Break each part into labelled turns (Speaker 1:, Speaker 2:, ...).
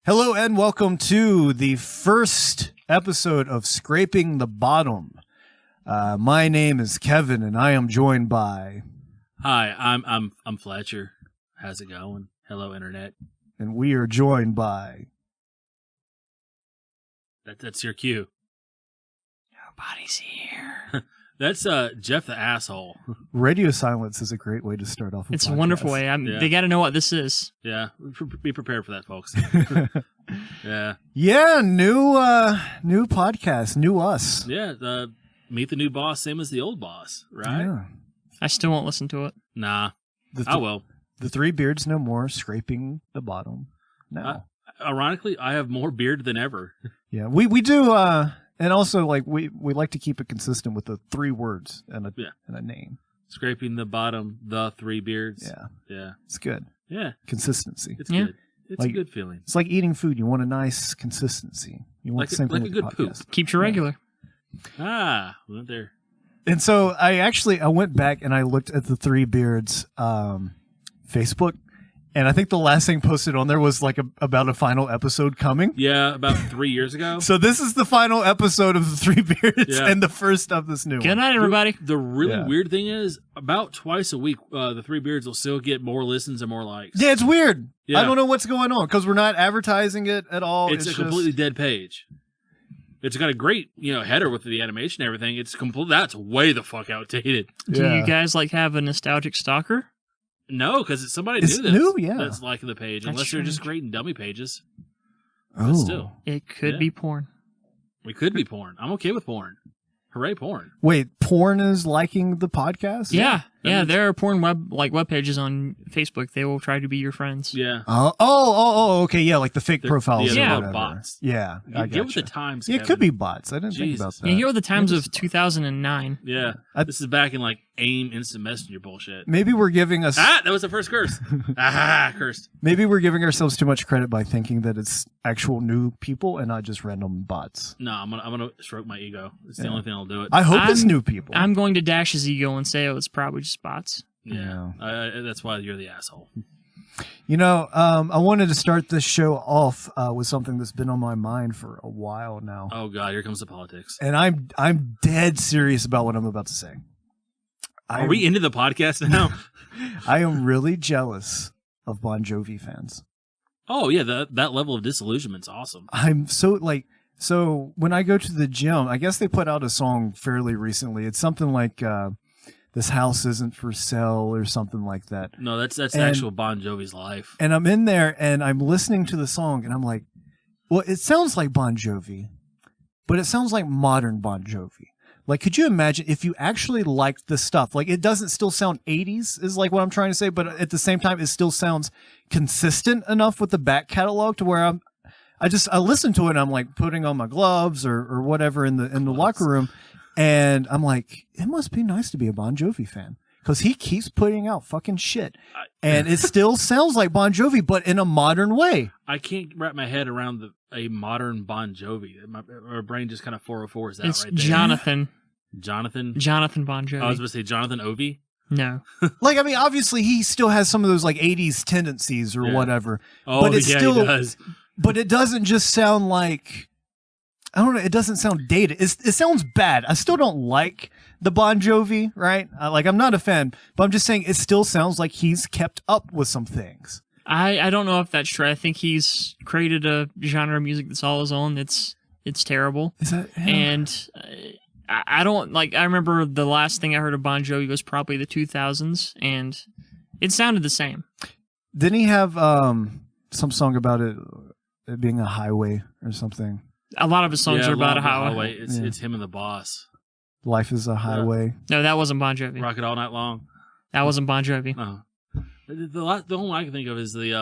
Speaker 1: Hello and welcome to the first episode of Scraping the Bottom. My name is Kevin, and I am joined by.
Speaker 2: Hi, I'm Fletcher. How's it going? Hello, internet.
Speaker 1: And we are joined by.
Speaker 2: That's your cue.
Speaker 3: Nobody's here.
Speaker 2: That's Jeff the asshole.
Speaker 1: Radio silence is a great way to start off.
Speaker 3: It's a wonderful way. They got to know what this is.
Speaker 2: Yeah, be prepared for that, folks. Yeah.
Speaker 1: Yeah, new podcast, new us.
Speaker 2: Yeah, meet the new boss, same as the old boss, right?
Speaker 1: Yeah.
Speaker 3: I still won't listen to it.
Speaker 2: Nah, I will.
Speaker 1: The Three Beards no more, Scraping the Bottom. No.
Speaker 2: Ironically, I have more beard than ever.
Speaker 1: Yeah, we do, and also like we like to keep it consistent with the 3 words and a name.
Speaker 2: Scraping the Bottom, the Three Beards. Yeah.
Speaker 1: It's good.
Speaker 2: Yeah.
Speaker 1: Consistency.
Speaker 2: It's good. It's a good feeling.
Speaker 1: It's like eating food. You want a nice consistency. You want
Speaker 2: like a good poop.
Speaker 3: Keeps you regular.
Speaker 2: We went there.
Speaker 1: And so I went back and I looked at the Three Beards Facebook, and I think the last thing posted on there was like about a final episode coming.
Speaker 2: Yeah, about 3 years ago.
Speaker 1: So this is the final episode of the Three Beards and the first of this new
Speaker 3: Good
Speaker 1: one.
Speaker 3: night, everybody.
Speaker 2: The really weird thing is, about twice a week, the Three Beards will still get more listens and more likes.
Speaker 1: Yeah, it's weird.
Speaker 2: Yeah.
Speaker 1: I don't know what's going on because we're not advertising it at all.
Speaker 2: It's a completely dead page. It's got a great, header with the animation and everything. It's that's way the fuck outdated.
Speaker 3: Do you guys have a nostalgic stalker?
Speaker 2: No, because it's somebody
Speaker 1: It's
Speaker 2: new
Speaker 1: new,
Speaker 2: that's liking the page,
Speaker 3: That's
Speaker 2: unless they're just
Speaker 3: strange.
Speaker 2: creating dummy pages.
Speaker 1: Oh.
Speaker 2: But still,
Speaker 3: It could be porn.
Speaker 2: we could be porn. I'm okay with porn. Hooray, porn.
Speaker 1: Wait, porn is liking the podcast?
Speaker 3: Yeah. There are porn web pages on Facebook. They will try to be your friends.
Speaker 2: Yeah.
Speaker 1: Okay, yeah, like the fake profiles.
Speaker 2: Yeah,
Speaker 1: or
Speaker 3: they're
Speaker 1: whatever.
Speaker 2: bots.
Speaker 1: Yeah, I
Speaker 2: Get with the
Speaker 1: gotcha.
Speaker 2: times,
Speaker 1: Yeah, it
Speaker 2: Kevin.
Speaker 1: could be bots. I didn't think about
Speaker 2: Jesus.
Speaker 1: that.
Speaker 3: Yeah, here are the times of 2009.
Speaker 2: Yeah. This is back in AIM instant messenger bullshit.
Speaker 1: Maybe we're giving us.
Speaker 2: That was the first curse. Cursed.
Speaker 1: Maybe we're giving ourselves too much credit by thinking that it's actual new people and not just random bots.
Speaker 2: No, I'm gonna stroke my ego. It's the only thing I'll do it.
Speaker 1: I hope it's new people.
Speaker 3: I'm going to dash his ego and say, it's probably just bots.
Speaker 2: Yeah. That's why you're the asshole.
Speaker 1: I wanted to start this show off with something that's been on my mind for a while now.
Speaker 2: Oh God, here comes the politics.
Speaker 1: And I'm dead serious about what I'm about to say.
Speaker 2: Are we into the podcast now?
Speaker 1: I am really jealous of Bon Jovi fans.
Speaker 2: Oh yeah, that level of disillusionment's awesome.
Speaker 1: I'm so when I go to the gym, I guess they put out a song fairly recently. It's something like "This House Isn't for Sale" or something like that.
Speaker 2: No, that's actual Bon Jovi's life.
Speaker 1: And I'm in there and I'm listening to the song and I'm like, well, it sounds like Bon Jovi, but it sounds like modern Bon Jovi. Like, could you imagine if you actually liked the stuff? Like, it doesn't still sound 80s is like what I'm trying to say, but at the same time, it still sounds consistent enough with the back catalog to where I listen to it and I'm like putting on my gloves or whatever in the locker room. And I'm like, it must be nice to be a Bon Jovi fan because he keeps putting out fucking shit. And it still sounds like Bon Jovi, but in a modern way.
Speaker 2: I can't wrap my head around a modern Bon Jovi. My brain just kind of 404s out
Speaker 3: It's
Speaker 2: right there.
Speaker 3: Jonathan.
Speaker 2: Jonathan
Speaker 3: Bon Jovi.
Speaker 2: I was going to say Jonathan Ovi.
Speaker 3: No.
Speaker 1: Like, I mean, obviously he still has some of those like 80s tendencies or whatever.
Speaker 2: Oh,
Speaker 1: but it's
Speaker 2: yeah,
Speaker 1: still,
Speaker 2: he does.
Speaker 1: But it doesn't just sound like, I don't know, it doesn't sound dated. It sounds bad. I still don't like the Bon Jovi, right? I'm not a fan, but I'm just saying it still sounds like he's kept up with some things.
Speaker 3: I don't know if that's true. I think he's created a genre of music that's all his own. It's terrible.
Speaker 1: Is that? Yeah.
Speaker 3: And I don't I remember the last thing I heard of Bon Jovi was probably the 2000s, and it sounded the same.
Speaker 1: Didn't he have some song about it being a highway or something?
Speaker 3: A lot of his songs are about a highway.
Speaker 2: It's him and the boss.
Speaker 1: Life is a highway.
Speaker 3: No, that wasn't Bon Jovi.
Speaker 2: Rock it all night long.
Speaker 3: That wasn't Bon Jovi.
Speaker 2: No. The one I can think of is the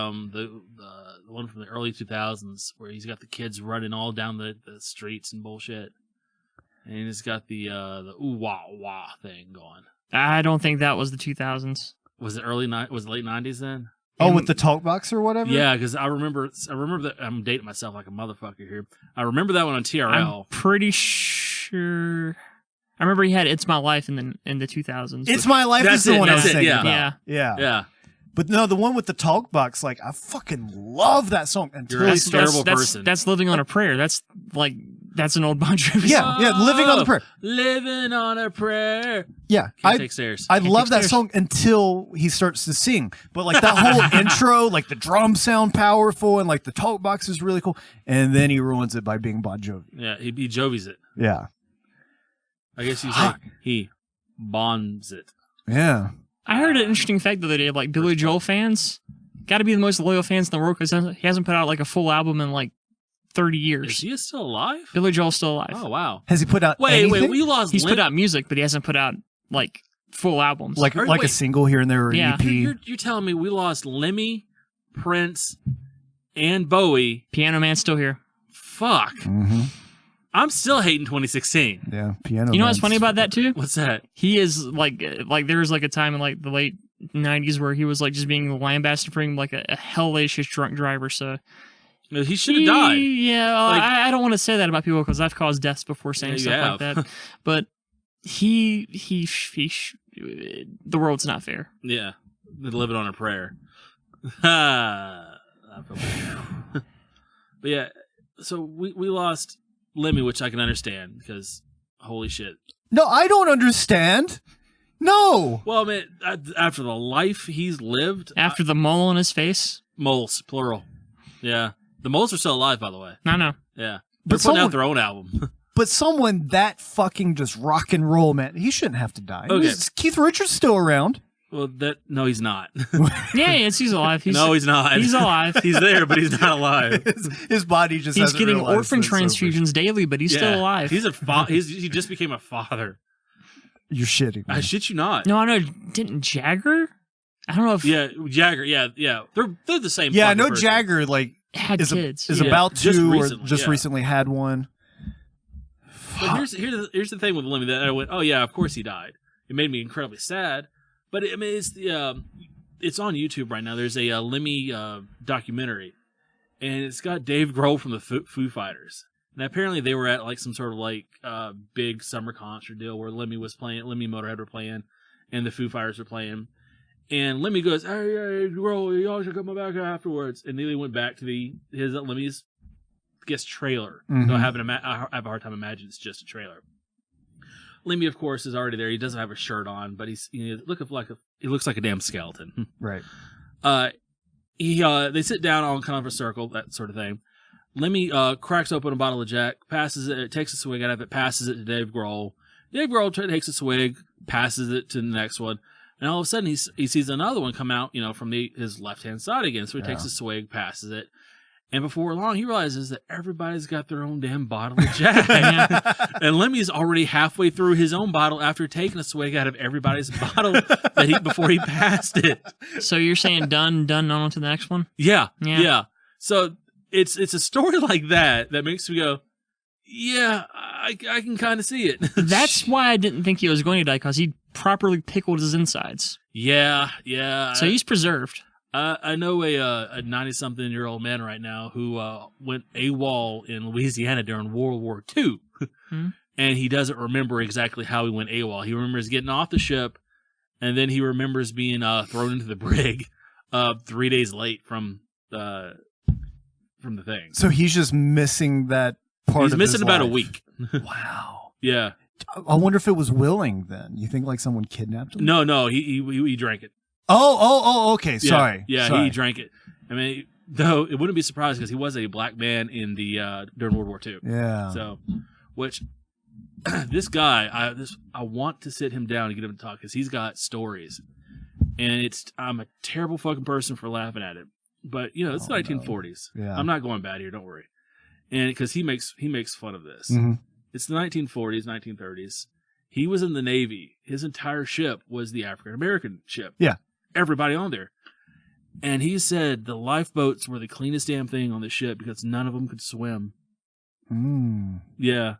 Speaker 2: one from the early 2000s where he's got the kids running all down the streets and bullshit, and he's got the ooh wah wah thing going.
Speaker 3: I don't think that was the 2000s.
Speaker 2: Was it late 90s then?
Speaker 1: Oh, with the talk box or whatever?
Speaker 2: Yeah, because I remember that. I'm dating myself like a motherfucker here. I remember that one on TRL.
Speaker 3: I'm pretty sure. I remember he had "It's My Life" in the 2000s.
Speaker 1: It's My Life is the one I was thinking about.
Speaker 3: Yeah.
Speaker 1: Yeah. But no, the one with the talk box, like I fucking love that song until
Speaker 2: You're
Speaker 1: he
Speaker 2: a
Speaker 1: starts.
Speaker 2: terrible person.
Speaker 3: That's Living on a Prayer. That's an old Bon Jovi song.
Speaker 1: Yeah, Living on the Prayer.
Speaker 2: Living on a prayer.
Speaker 1: Yeah,
Speaker 2: Can't take stairs.
Speaker 1: I love
Speaker 3: take
Speaker 1: that
Speaker 3: stairs.
Speaker 1: song until he starts to sing. But like that whole intro, like the drums sound powerful and like the talk box is really cool. And then he ruins it by being Bon Jovi.
Speaker 2: Yeah, he Jovi's it.
Speaker 1: Yeah.
Speaker 2: I guess you say he bonds it.
Speaker 1: Yeah.
Speaker 3: I heard an interesting fact the other day. Like Billy Joel fans, got to be the most loyal fans in the world because he hasn't put out like a full album in like 30 years.
Speaker 2: Is he still alive?
Speaker 3: Billy Joel's still alive.
Speaker 2: Oh wow.
Speaker 1: Has he put out
Speaker 2: Wait,
Speaker 1: anything?
Speaker 2: we lost.
Speaker 3: He's put out music, but he hasn't put out like full albums.
Speaker 1: like
Speaker 2: Or
Speaker 1: a
Speaker 2: wait.
Speaker 1: single here and there or an
Speaker 3: Yeah.
Speaker 1: EP.
Speaker 2: You're telling me we lost Lemmy, Prince, and Bowie?
Speaker 3: Piano Man's still here.
Speaker 2: Fuck.
Speaker 1: Mm-hmm.
Speaker 2: I'm still hating 2016.
Speaker 1: Yeah, Piano
Speaker 3: You know what's
Speaker 1: Man's-
Speaker 3: funny about that too?
Speaker 2: What's that?
Speaker 3: He is like there was like a time in like the late 90s where he was like just being lambasted for being like a hellacious drunk driver. So
Speaker 2: He should have died.
Speaker 3: Yeah,
Speaker 2: Like-
Speaker 3: I don't want to say that about people because I've caused deaths before saying
Speaker 2: Yeah, you
Speaker 3: stuff like
Speaker 2: have.
Speaker 3: that. But the world's not fair.
Speaker 2: Yeah, living on a prayer. I feel bad. But yeah, so we lost Lemmy, which I can understand because holy shit.
Speaker 1: No, I don't understand. No.
Speaker 2: Well, I mean, after the life he's lived,
Speaker 3: After the mole on his face,
Speaker 2: moles plural. Yeah, the moles are still alive, by the way.
Speaker 3: I know.
Speaker 2: Yeah,
Speaker 1: But
Speaker 2: they're putting
Speaker 1: someone-
Speaker 2: out their own album.
Speaker 1: But someone that fucking just rock and roll, man, he shouldn't have to die.
Speaker 2: Okay.
Speaker 1: Keith Richards still around.
Speaker 2: Well, no, he's not.
Speaker 3: Yeah, he's alive.
Speaker 2: No, he's not.
Speaker 3: He's alive.
Speaker 2: He's there, but he's not alive.
Speaker 1: His body just
Speaker 3: He's
Speaker 1: hasn't
Speaker 3: getting
Speaker 1: realized
Speaker 3: orphan
Speaker 1: that it's over.
Speaker 3: transfusions daily, but he's still alive.
Speaker 2: He just became a father.
Speaker 1: You're shitting me.
Speaker 2: I shit you not.
Speaker 3: No, I know. Didn't Jagger? I don't know if
Speaker 2: Yeah, Jagger. Yeah. They're the same.
Speaker 1: Yeah, I
Speaker 2: fucking
Speaker 1: know
Speaker 2: person.
Speaker 1: Jagger like
Speaker 3: had
Speaker 1: is
Speaker 3: kids.
Speaker 1: is
Speaker 2: Yeah,
Speaker 1: about
Speaker 2: just
Speaker 1: to
Speaker 2: recently,
Speaker 1: or just
Speaker 2: yeah.
Speaker 1: recently had one.
Speaker 2: But here's the thing with Lemmy that I went, oh yeah, of course he died. It made me incredibly sad. But I mean, it's on YouTube right now. There's a Lemmy documentary, and it's got Dave Grohl from the Foo Fighters. And apparently they were at like some sort of like big summer concert deal where Lemmy was playing, Lemmy Motorhead were playing, and the Foo Fighters were playing. And Lemmy goes, "Hey, Grohl, y'all should come back afterwards." And then they went back to his Lemmy's guest trailer.
Speaker 1: Mhm.
Speaker 2: So I have a hard time imagining it's just a trailer. Lemmy, of course, is already there. He doesn't have a shirt on, but he looks like a damn skeleton.
Speaker 1: Right.
Speaker 2: They sit down on kind of a circle, that sort of thing. Lemmy cracks open a bottle of Jack, passes it, takes a swig out of it, passes it to Dave Grohl. Dave Grohl takes a swig, passes it to the next one, and all of a sudden he sees another one come out, from his left hand side again. So he takes a swig, passes it, and before long he realizes that everybody's got their own damn bottle of Jack, and Lemmy's already halfway through his own bottle after taking a swig out of everybody's bottle before he passed it.
Speaker 3: So you're saying done, on to the next one?
Speaker 2: Yeah.
Speaker 3: Yeah.
Speaker 2: So it's a story like that makes me go, yeah, I can kind of see it.
Speaker 3: That's why I didn't think he was going to die, because he properly pickled his insides.
Speaker 2: Yeah.
Speaker 3: So he's preserved.
Speaker 2: I know a 90-something-year-old man right now who went AWOL in Louisiana during World War II. And he doesn't remember exactly how he went AWOL. He remembers getting off the ship, and then he remembers being thrown into the brig 3 days late from the thing.
Speaker 1: So he's just missing that part
Speaker 2: He's
Speaker 1: of
Speaker 2: missing
Speaker 1: his
Speaker 2: about a
Speaker 1: life.
Speaker 2: week.
Speaker 1: Wow.
Speaker 2: Yeah.
Speaker 1: I wonder if it was willing then. You think like someone kidnapped him?
Speaker 2: No, he drank it.
Speaker 1: Oh, okay.
Speaker 2: Yeah,
Speaker 1: Sorry.
Speaker 2: Yeah,
Speaker 1: Sorry.
Speaker 2: he drank it. I mean, though it wouldn't be surprised because he was a black man in the during World War II.
Speaker 1: Yeah.
Speaker 2: So, which this guy, I want to sit him down and get him to talk because he's got stories, and I'm a terrible fucking person for laughing at it. But it's the 1940s.
Speaker 1: No. Yeah.
Speaker 2: I'm not going bad here. Don't worry. And because he makes fun of this.
Speaker 1: Mhm.
Speaker 2: It's the 1940s, 1930s. He was in the Navy. His entire ship was the African American ship.
Speaker 1: Yeah.
Speaker 2: Everybody on there. And he said the lifeboats were the cleanest damn thing on the ship because none of them could swim.
Speaker 1: Mm.
Speaker 2: Yeah.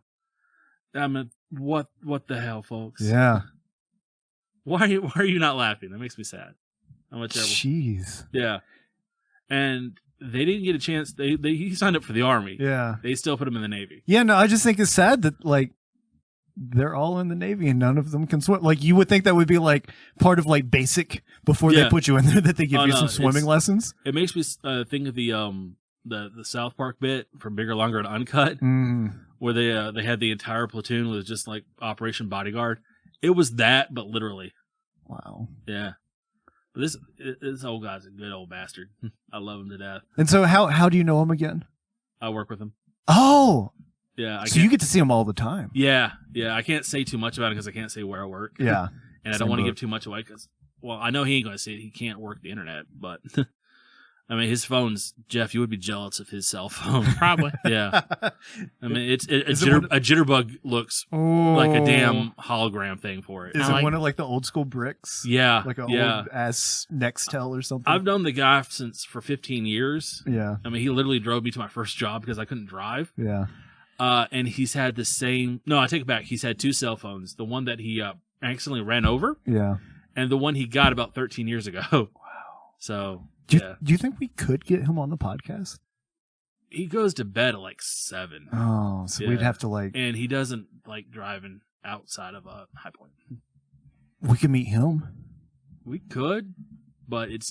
Speaker 2: I mean, what the hell, folks?
Speaker 1: Yeah.
Speaker 2: Why are you not laughing? That makes me sad. I'm a terrible.
Speaker 1: Jeez.
Speaker 2: Yeah. And they didn't get a chance. He signed up for the Army.
Speaker 1: Yeah.
Speaker 2: They still put him in the Navy.
Speaker 1: Yeah, no, I just think it's sad that, like, they're all in the Navy and none of them can swim. Like, you would think that would be like part of like basic before they put you in there, that they give you some swimming lessons.
Speaker 2: It makes me think of the South Park bit from Bigger, Longer, and Uncut, where they had the entire platoon was just like Operation Bodyguard. It was that, but literally.
Speaker 1: Wow.
Speaker 2: Yeah. But this old guy's a good old bastard. I love him to death.
Speaker 1: And so how do you know him again?
Speaker 2: I work with him.
Speaker 1: Oh.
Speaker 2: Yeah.
Speaker 1: So you get to see him all the time.
Speaker 2: Yeah. I can't say too much about it because I can't say where I work.
Speaker 1: Yeah.
Speaker 2: And I don't want to give too much away because, well, I know he ain't going to see it. He can't work the internet, but I mean, his phone's, Jeff, you would be jealous of his cell phone.
Speaker 3: Probably.
Speaker 2: Yeah. I mean, a jitterbug looks like a damn hologram thing for it.
Speaker 1: Is it one of like the old school bricks?
Speaker 2: Yeah.
Speaker 1: Like an old ass Nextel or something?
Speaker 2: I've known the guy for 15 years.
Speaker 1: Yeah.
Speaker 2: I mean, he literally drove me to my first job because I couldn't drive.
Speaker 1: Yeah.
Speaker 2: And he's had the same, no, I take it back. He's had two cell phones. The one that he accidentally ran over.
Speaker 1: Yeah.
Speaker 2: And the one he got about 13 years ago. Wow. So,
Speaker 1: do you think we could get him on the podcast?
Speaker 2: He goes to bed at like 7.
Speaker 1: Oh, so we'd have to like...
Speaker 2: And he doesn't like driving outside of High Point.
Speaker 1: We could meet him.
Speaker 2: We could, but it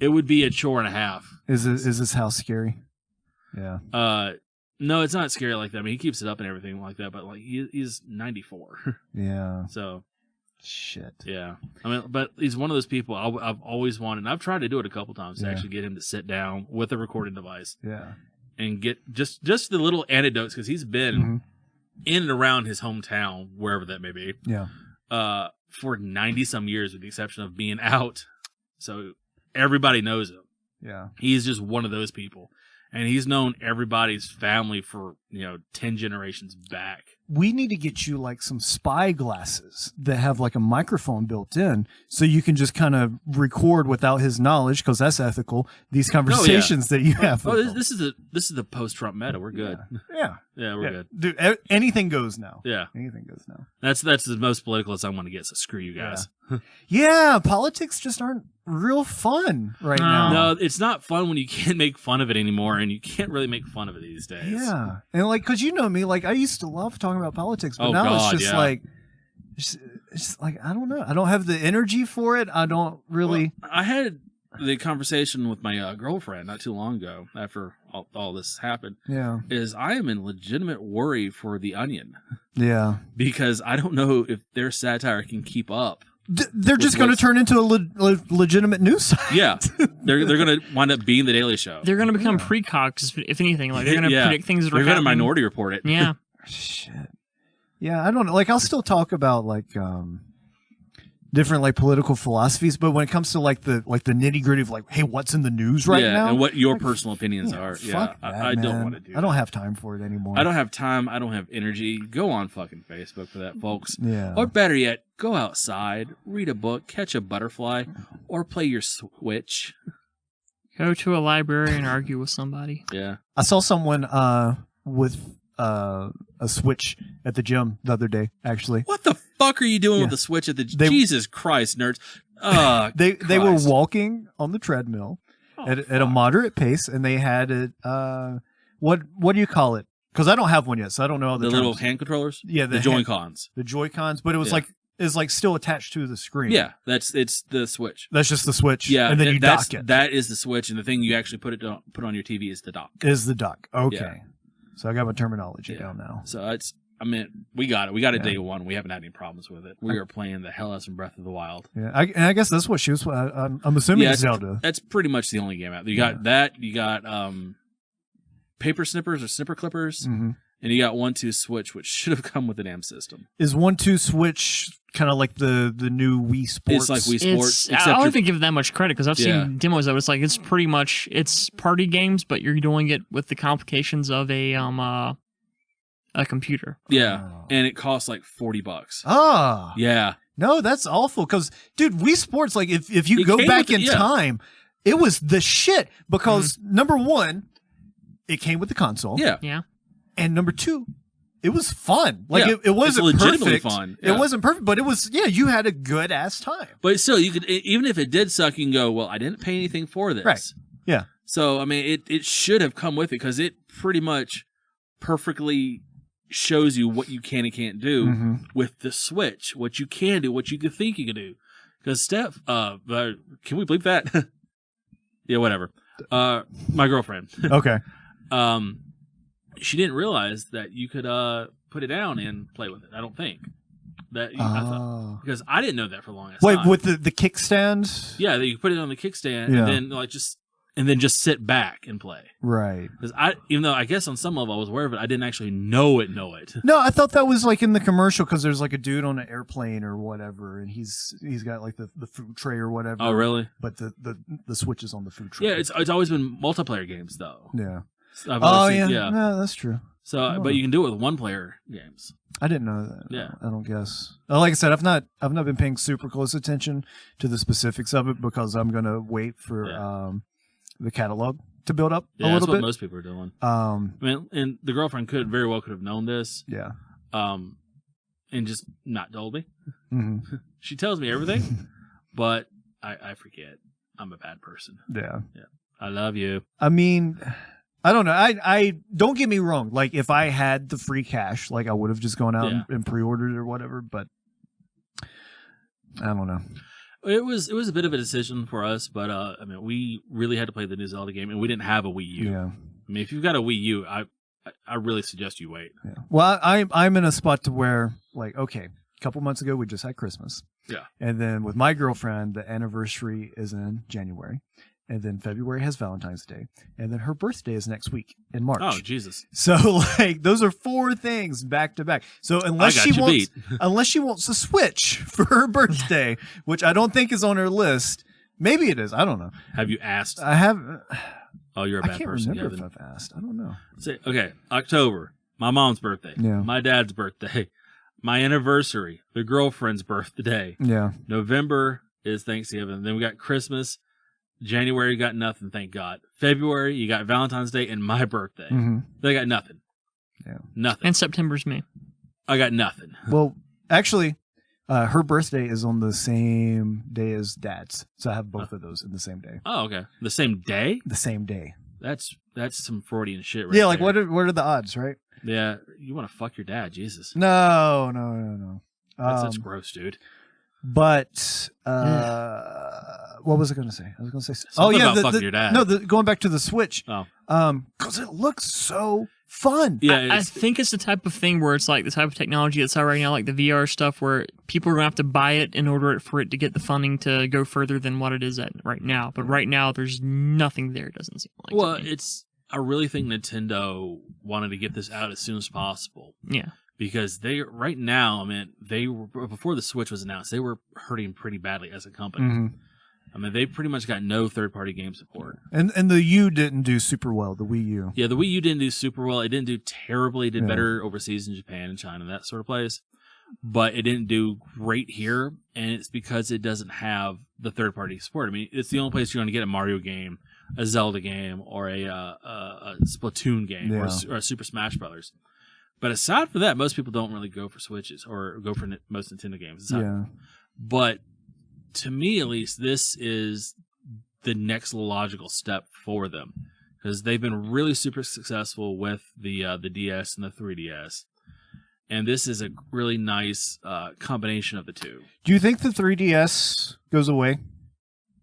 Speaker 2: would be a chore and a half.
Speaker 1: Is this house scary? Yeah.
Speaker 2: No, it's not scary like that. I mean, he keeps it up and everything like that, but like he's 94.
Speaker 1: Yeah.
Speaker 2: So...
Speaker 1: Shit.
Speaker 2: Yeah. I mean, but he's one of those people I've always wanted, and I've tried to do it a couple times to actually get him to sit down with a recording device.
Speaker 1: Yeah.
Speaker 2: And get just the little anecdotes, because he's been in and around his hometown, wherever that may be.
Speaker 1: Yeah.
Speaker 2: For 90-some years, with the exception of being out. So everybody knows him.
Speaker 1: Yeah.
Speaker 2: He's just one of those people. And he's known everybody's family for, 10 generations back.
Speaker 1: We need to get you like some spy glasses that have like a microphone built in, so you can just kind of record without his knowledge, because that's ethical, these conversations that you have.
Speaker 2: This is the post-Trump meta. We're good.
Speaker 1: Yeah.
Speaker 2: Yeah, we're good.
Speaker 1: Dude, anything goes now.
Speaker 2: Yeah.
Speaker 1: Anything goes now.
Speaker 2: That's the most political as I'm going to get, so screw you guys.
Speaker 1: Yeah, politics just aren't real fun right now.
Speaker 2: No, it's not fun when you can't make fun of it anymore, and you can't really make fun of it these days.
Speaker 1: Yeah. And like, because you know me, like I used to love talking about politics, but now it's just like, it's like, I don't know. I don't have the energy for it. I don't really.
Speaker 2: Well, I had the conversation with my girlfriend not too long ago after all this happened.
Speaker 1: Yeah.
Speaker 2: Is I am in legitimate worry for The Onion.
Speaker 1: Yeah.
Speaker 2: Because I don't know if their satire can keep up.
Speaker 1: They're just going to turn into a legitimate news site.
Speaker 2: Yeah. They're going to wind up being The Daily Show.
Speaker 3: They're going to become precogs, if anything. Like, they're going to predict things that are happening.
Speaker 2: They're going to Minority Report it.
Speaker 3: Yeah.
Speaker 1: Shit. Yeah, I don't know. Like, I'll still talk about like different like political philosophies, but when it comes to like the nitty gritty of like, hey, what's in the news right now,
Speaker 2: and what your personal opinions are.
Speaker 1: Fuck that,
Speaker 2: I don't want to do.
Speaker 1: I don't have time for it anymore.
Speaker 2: I don't have time. I don't have energy. Go on fucking Facebook for that, folks.
Speaker 1: Yeah.
Speaker 2: Or better yet, go outside, read a book, catch a butterfly, or play your Switch.
Speaker 3: Go to a library and argue with somebody.
Speaker 2: Yeah.
Speaker 1: I saw someone with a Switch at the gym the other day, actually.
Speaker 2: What the fuck are you doing with the Switch at the gym? Jesus Christ, nerds.
Speaker 1: They were walking on the treadmill at a moderate pace, and they had it, what do you call it? Because I don't have one yet, so I don't know all the terms.
Speaker 2: Little hand controllers?
Speaker 1: Yeah,
Speaker 2: the Joy-Cons.
Speaker 1: The Joy-Cons, but it was like still attached to the screen.
Speaker 2: Yeah, it's the Switch.
Speaker 1: That's just the Switch.
Speaker 2: Yeah,
Speaker 1: and then you dock it.
Speaker 2: That is the Switch, and the thing you actually put on your TV is the dock.
Speaker 1: Is the dock. Okay.
Speaker 2: Yeah.
Speaker 1: So I got my terminology down now.
Speaker 2: So we got it. We got it day one. We haven't had any problems with it. We are playing the hell out of Breath of the Wild.
Speaker 1: Yeah, I guess that's what she was. I'm assuming it's Zelda.
Speaker 2: That's pretty much the only game out there. You got that. You got paper snippers or snipper clippers, and you got 1-2 Switch, which should have come with the damn system. Is
Speaker 1: 1-2 Switch kind of like the new Wii Sports?
Speaker 2: It's like Wii Sports.
Speaker 3: I don't even give it that much credit, because I've seen demos of it. It's like it's pretty much party games, but you're doing it with the complications of a computer.
Speaker 2: Yeah, and it costs like $40.
Speaker 1: Ah,
Speaker 2: yeah.
Speaker 1: No, that's awful. Because, dude, Wii Sports, like if you go back in time, it was the shit. Because number one, it came with the console.
Speaker 3: Yeah.
Speaker 1: And number two, it was fun. Like it wasn't
Speaker 2: legitimately
Speaker 1: perfect.
Speaker 2: Fun.
Speaker 1: Yeah. It wasn't perfect, but it was. Yeah, you had a good ass time.
Speaker 2: But still, you could, even if it did suck, you can go, well, I didn't pay anything for this.
Speaker 1: Right. Yeah.
Speaker 2: So I mean, it should have come with it, because it pretty much perfectly shows you what you can and can't do
Speaker 1: Mm-hmm.
Speaker 2: with the Switch, what you can do, what you can think you can do. Because Steph, can we bleep that? Yeah, whatever. My girlfriend,
Speaker 1: Okay.
Speaker 2: she didn't realize that you could put it down and play with it. I don't think that I thought, because I didn't know that for the longest
Speaker 1: Wait,
Speaker 2: time.
Speaker 1: with the kickstand?
Speaker 2: Yeah, that you put it on the kickstand
Speaker 1: Yeah.
Speaker 2: and then just sit back and play.
Speaker 1: Right.
Speaker 2: Because even though I guess on some level I was aware of it, I didn't actually know it.
Speaker 1: No, I thought that was like in the commercial because there's like a dude on an airplane or whatever, and he's got like the food tray or whatever.
Speaker 2: Oh, really?
Speaker 1: But the Switch is on the food tray.
Speaker 2: Yeah, it's always been multiplayer games though.
Speaker 1: Yeah.
Speaker 2: I've
Speaker 1: Oh
Speaker 2: always
Speaker 1: yeah.
Speaker 2: seen-
Speaker 1: Yeah, that's true.
Speaker 2: So, but you can do it with one player games.
Speaker 1: I didn't know that.
Speaker 2: Yeah.
Speaker 1: I don't guess. Like I said, I've not been paying super close attention to the specifics of it because I'm gonna wait for the catalog to build up
Speaker 2: Yeah,
Speaker 1: a
Speaker 2: that's
Speaker 1: little
Speaker 2: what
Speaker 1: bit.
Speaker 2: most people are doing.
Speaker 1: Um,
Speaker 2: I mean, and the girlfriend very well could have known this,
Speaker 1: yeah.
Speaker 2: and just not told me.
Speaker 1: Hmm.
Speaker 2: She tells me everything, but I forget. I'm a bad person.
Speaker 1: Yeah.
Speaker 2: I love you.
Speaker 1: I mean, I don't know. I don't get me wrong. Like if I had the free cash, like I would have just gone out and pre-ordered it or whatever. But I don't know.
Speaker 2: It was a bit of a decision for us, but I mean, we really had to play the new Zelda game, and we didn't have a Wii U.
Speaker 1: Yeah.
Speaker 2: I mean, if you've got a Wii U, I really suggest you wait.
Speaker 1: Yeah. Well, I'm in a spot to where like okay, a couple months ago we just had Christmas.
Speaker 2: Yeah.
Speaker 1: And then with my girlfriend, the anniversary is in January. And then February has Valentine's Day. And then her birthday is next week in March.
Speaker 2: Oh, Jesus.
Speaker 1: So like those are 4 things back to back. So unless
Speaker 2: I got
Speaker 1: she
Speaker 2: you
Speaker 1: wants
Speaker 2: beat.
Speaker 1: unless she wants to switch for her birthday, which I don't think is on her list. Maybe it is. I don't know.
Speaker 2: Have you asked?
Speaker 1: I have
Speaker 2: Oh, you're a
Speaker 1: I
Speaker 2: bad
Speaker 1: can't
Speaker 2: person.
Speaker 1: remember
Speaker 2: Kevin.
Speaker 1: if I've asked. I don't know.
Speaker 2: Say, okay, October, my mom's birthday.
Speaker 1: Yeah.
Speaker 2: My dad's birthday. My anniversary, the girlfriend's birthday.
Speaker 1: Yeah.
Speaker 2: November is Thanksgiving. Then we got Christmas. January, you got nothing, thank God. February, you got Valentine's Day and my birthday.
Speaker 1: Mm-hmm.
Speaker 2: They got nothing.
Speaker 1: Yeah.
Speaker 2: Nothing.
Speaker 3: And September's me.
Speaker 2: I got nothing.
Speaker 1: Well, actually, her birthday is on the same day as Dad's, so I have both of those in the same day.
Speaker 2: Oh, okay. The same day?
Speaker 1: The same day.
Speaker 2: That's some Freudian shit right
Speaker 1: Yeah, like
Speaker 2: there.
Speaker 1: what are the odds, right?
Speaker 2: Yeah, you want to fuck your dad, Jesus.
Speaker 1: No.
Speaker 2: That's gross, dude.
Speaker 1: But what was I going to say? I was going to say
Speaker 2: Something about fucking your dad.
Speaker 1: No, going back to the Switch.
Speaker 2: Oh.
Speaker 1: Because it looks so fun.
Speaker 2: Yeah,
Speaker 3: I think it's the type of thing where it's like the type of technology that's out right now, like the VR stuff, where people are going to have to buy it in order for it to get the funding to go further than what it is at right now. But right now, there's nothing there, it doesn't seem like.
Speaker 2: well,
Speaker 3: to me.
Speaker 2: I really think Nintendo wanted to get this out as soon as possible.
Speaker 3: Yeah.
Speaker 2: Because right now, I mean, they were, before the Switch was announced, they were hurting pretty badly as a company.
Speaker 1: Mhm.
Speaker 2: I mean, they pretty much got no third-party game support.
Speaker 1: And the U didn't do super well, the Wii U.
Speaker 2: Yeah, the Wii U didn't do super well. It didn't do terribly. It did
Speaker 1: Yeah.
Speaker 2: better overseas in Japan and China, that sort of place. But it didn't do great here, and it's because it doesn't have the third-party support. I mean, it's the only place you're going to get a Mario game, a Zelda game, or a Splatoon game, or a Super Smash Brothers. But aside from that, most people don't really go for Switches or go for most Nintendo games.
Speaker 1: Yeah.
Speaker 2: But to me, at least, this is the next logical step for them because they've been really super successful with the DS and the 3DS, and this is a really nice combination of the two.
Speaker 1: Do you think the 3DS goes away?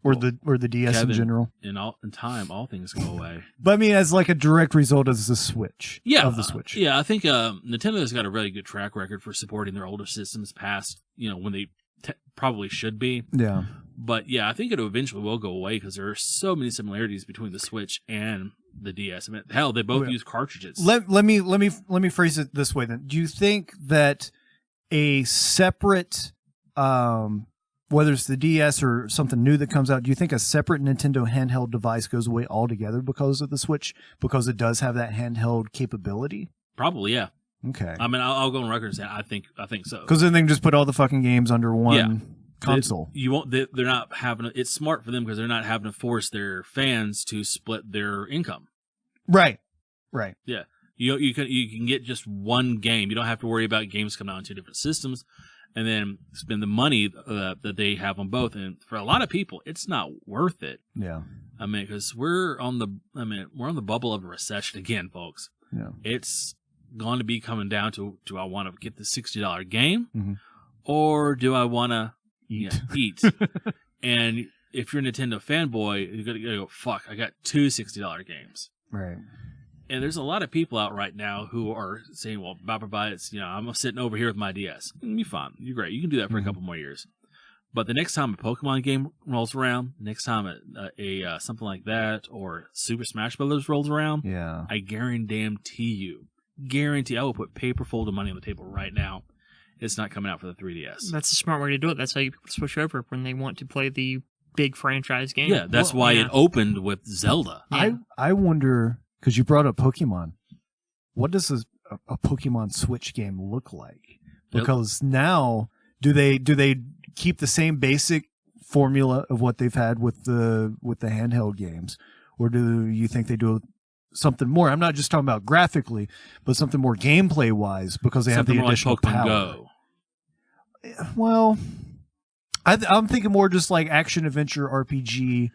Speaker 1: Or the DS
Speaker 2: Kevin,
Speaker 1: in general?
Speaker 2: In time, all things go away.
Speaker 1: But I mean, as like a direct result of the Switch.
Speaker 2: Yeah,
Speaker 1: Of the Switch.
Speaker 2: Yeah, I think Nintendo's got a really good track record for supporting their older systems past, when they probably should be.
Speaker 1: Yeah.
Speaker 2: But yeah, I think it eventually will go away because there are so many similarities between the Switch and the DS. I mean, hell, they both use cartridges.
Speaker 1: Let me phrase it this way then. Do you think that a separate whether it's the DS or something new that comes out, do you think a separate Nintendo handheld device goes away altogether because of the Switch? Because it does have that handheld capability?
Speaker 2: Probably, yeah.
Speaker 1: Okay.
Speaker 2: I mean, I'll go on record and say I think so.
Speaker 1: Because then they can just put all the fucking games under one console.
Speaker 2: You won't. They're not having. It's smart for them because they're not having to force their fans to split their income.
Speaker 1: Right.
Speaker 2: Yeah. You can get just one game. You don't have to worry about games coming out on 2 different systems. And then spend the money that they have on both, and for a lot of people, it's not worth it.
Speaker 1: Yeah.
Speaker 2: I mean, because we're on the bubble of a recession again, folks.
Speaker 1: Yeah.
Speaker 2: It's going to be coming down to, do I want to get the $60 game,
Speaker 1: Mm-hmm.
Speaker 2: or do I want to
Speaker 1: Eat.
Speaker 2: eat? And if you're a Nintendo fanboy, you're going to go, fuck, I got two $60 games.
Speaker 1: Right.
Speaker 2: And there's a lot of people out right now who are saying, well, bye, it's, I'm sitting over here with my DS. And you're fine. You're great. You can do that for a couple more years. But the next time a Pokemon game rolls around, next time a something like that, or Super Smash Brothers rolls around,
Speaker 1: Yeah.
Speaker 2: I guarantee I will put paper fold of money on the table right now. It's not coming out for the 3DS.
Speaker 3: That's a smart way to do it. That's how you switch over when they want to play the big franchise game.
Speaker 2: Yeah, that's why it opened with Zelda.
Speaker 3: Yeah.
Speaker 1: I wonder, because you brought up Pokemon, what does a Pokemon Switch game look like? Because now, do they keep the same basic formula of what they've had with the handheld games, or do you think they do something more? I'm not just talking about graphically, but something more gameplay wise, because they
Speaker 2: Something
Speaker 1: have the
Speaker 2: more
Speaker 1: additional
Speaker 2: like Pokemon
Speaker 1: power.
Speaker 2: Go.
Speaker 1: Well, I'm thinking more just like action adventure RPG,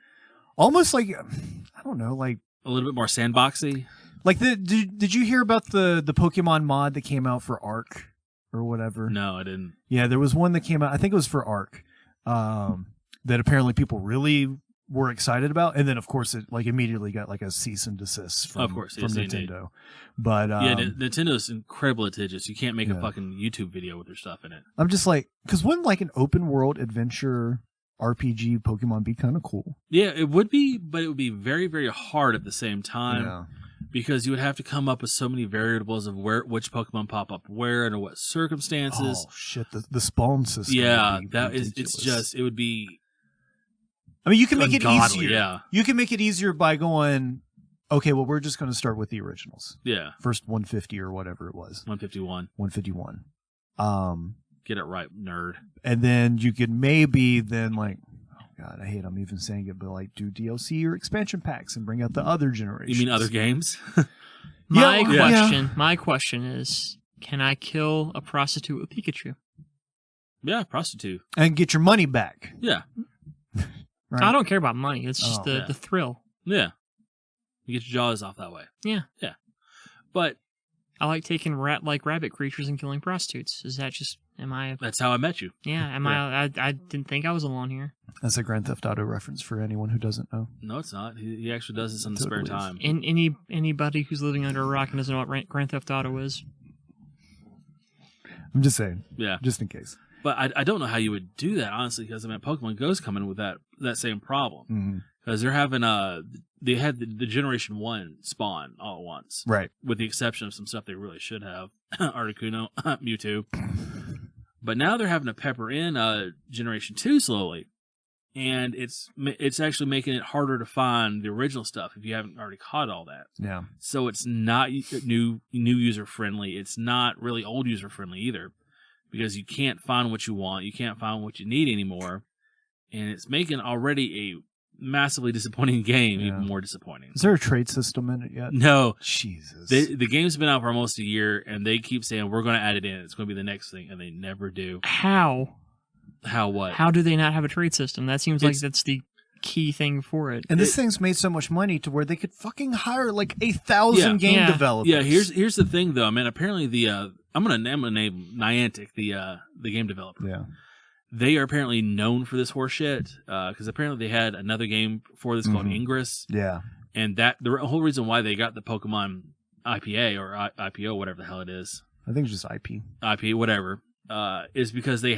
Speaker 1: almost like, I don't know, like
Speaker 2: A little bit more sandboxy.
Speaker 1: like did you hear about the Pokemon mod that came out for Arc or whatever?
Speaker 2: No, I didn't.
Speaker 1: Yeah, there was one that came out. I think it was for Arc, that apparently people really were excited about, and then of course it like immediately got like a cease and desist from,
Speaker 2: Of course,
Speaker 1: from
Speaker 2: yes,
Speaker 1: Nintendo. But
Speaker 2: Yeah, Nintendo's incredibly litigious. You can't make a
Speaker 1: Yeah.
Speaker 2: fucking YouTube video with their stuff in it.
Speaker 1: I'm just like, because wouldn't like an open world adventure RPG Pokemon be kind of cool?
Speaker 2: Yeah, it would be, but it would be very, very hard at the same time because you would have to come up with so many variables of which Pokemon pop up where and under what circumstances.
Speaker 1: Oh shit, the spawn system.
Speaker 2: Yeah,
Speaker 1: would be
Speaker 2: that is.
Speaker 1: ridiculous.
Speaker 2: It's just. It would be.
Speaker 1: I mean, you can make
Speaker 2: ungodly,
Speaker 1: it easier.
Speaker 2: Yeah,
Speaker 1: You can make it easier by going, okay, well, we're just going to start with the originals.
Speaker 2: yeah.
Speaker 1: First 150 or whatever it was.
Speaker 2: 151.
Speaker 1: 151.
Speaker 2: Get it right, nerd.
Speaker 1: And then you could maybe then like, oh God, I hate I'm even saying it, but like do DLC or expansion packs and bring out the other generations.
Speaker 2: You mean other games?
Speaker 3: My question is, can I kill a prostitute with Pikachu?
Speaker 2: Yeah, prostitute.
Speaker 1: And get your money back.
Speaker 2: Yeah,
Speaker 1: Right?
Speaker 3: I don't care about money. It's just
Speaker 2: yeah.
Speaker 3: the thrill.
Speaker 2: yeah. You get your jaws off that way.
Speaker 3: Yeah.
Speaker 2: Yeah, but
Speaker 3: I like taking rabbit creatures and killing prostitutes. Is that just, am I,
Speaker 2: that's how I met you.
Speaker 3: yeah, I didn't think I was alone here.
Speaker 1: That's a Grand Theft Auto reference for anyone who doesn't know.
Speaker 2: No, it's not. He actually does this in the
Speaker 1: Totally
Speaker 2: spare
Speaker 1: is.
Speaker 2: time.
Speaker 3: And anybody who's living under a rock and doesn't know what Grand Theft Auto is.
Speaker 1: I'm just saying,
Speaker 2: Yeah.
Speaker 1: just in case.
Speaker 2: But I don't know how you would do that, honestly, because I mean, Pokemon Go's coming with that same problem.
Speaker 1: Mm-hmm.
Speaker 2: Because they're having they had the Generation 1 spawn all at once.
Speaker 1: Right.
Speaker 2: With the exception of some stuff they really should have. Articuno, Mewtwo. But now they're having to pepper in Generation 2 slowly. And it's actually making it harder to find the original stuff if you haven't already caught all that.
Speaker 1: Yeah.
Speaker 2: So it's not new user friendly. It's not really old user friendly either. Because you can't find what you want. You can't find what you need anymore. And it's making already a massively disappointing game even more disappointing.
Speaker 1: Is there a trade system in it yet?
Speaker 2: No.
Speaker 1: Jesus.
Speaker 2: The game's been out for almost a year, and they keep saying, we're going to add it in. It's going to be the next thing, and they never do.
Speaker 3: How?
Speaker 2: How what?
Speaker 3: How do they not have a trade system? That seems like that's the key thing for it.
Speaker 1: And this thing's made so much money to where they could fucking hire like 1,000 game developers.
Speaker 2: Yeah, here's the thing, though. I mean, apparently I'm gonna name Niantic, the game developer.
Speaker 1: Yeah.
Speaker 2: They are apparently known for this horse shit, because apparently they had another game before this called Ingress.
Speaker 1: Yeah.
Speaker 2: And that the whole reason why they got the Pokemon IPA or IPO, whatever the hell it is,
Speaker 1: I think it's just IP.
Speaker 2: IP, whatever, is because they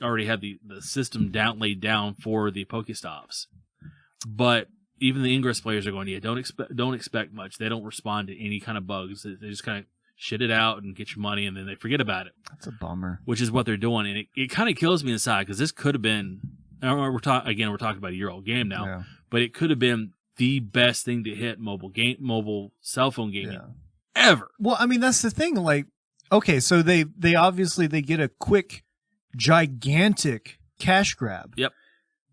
Speaker 2: already had the system laid down for the Pokestops. But even the Ingress players are going, yeah, don't expect much. They don't respond to any kind of bugs. They just kind of shit it out and get your money, and then they forget about it.
Speaker 1: That's a bummer.
Speaker 2: Which is what they're doing, and it kind of kills me inside because this could have been. We're talking about a year-old game now, but it could have been the best thing to hit mobile cell phone gaming ever.
Speaker 1: Well, I mean, that's the thing. Like, okay, so they obviously they get a quick, gigantic cash grab.
Speaker 2: Yep,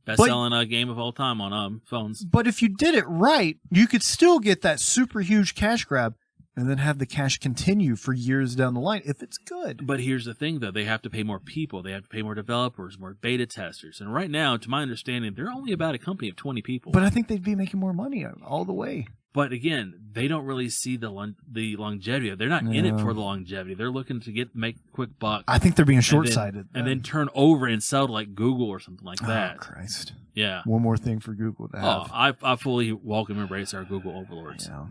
Speaker 2: best-selling game of all time on phones.
Speaker 1: But if you did it right, you could still get that super huge cash grab and then have the cash continue for years down the line if it's good.
Speaker 2: But here's the thing, though. They have to pay more people. They have to pay more developers, more beta testers. And right now, to my understanding, they're only about a company of 20 people.
Speaker 1: But I think they'd be making more money all the way.
Speaker 2: But again, they don't really see the longevity. They're not in it for the longevity. They're looking to make quick buck.
Speaker 1: I think they're being short-sighted.
Speaker 2: And then turn over and sell to like Google or something like that.
Speaker 1: Oh, Christ.
Speaker 2: Yeah.
Speaker 1: One more thing for Google to have.
Speaker 2: I fully welcome and embrace our Google overlords.
Speaker 1: Yeah.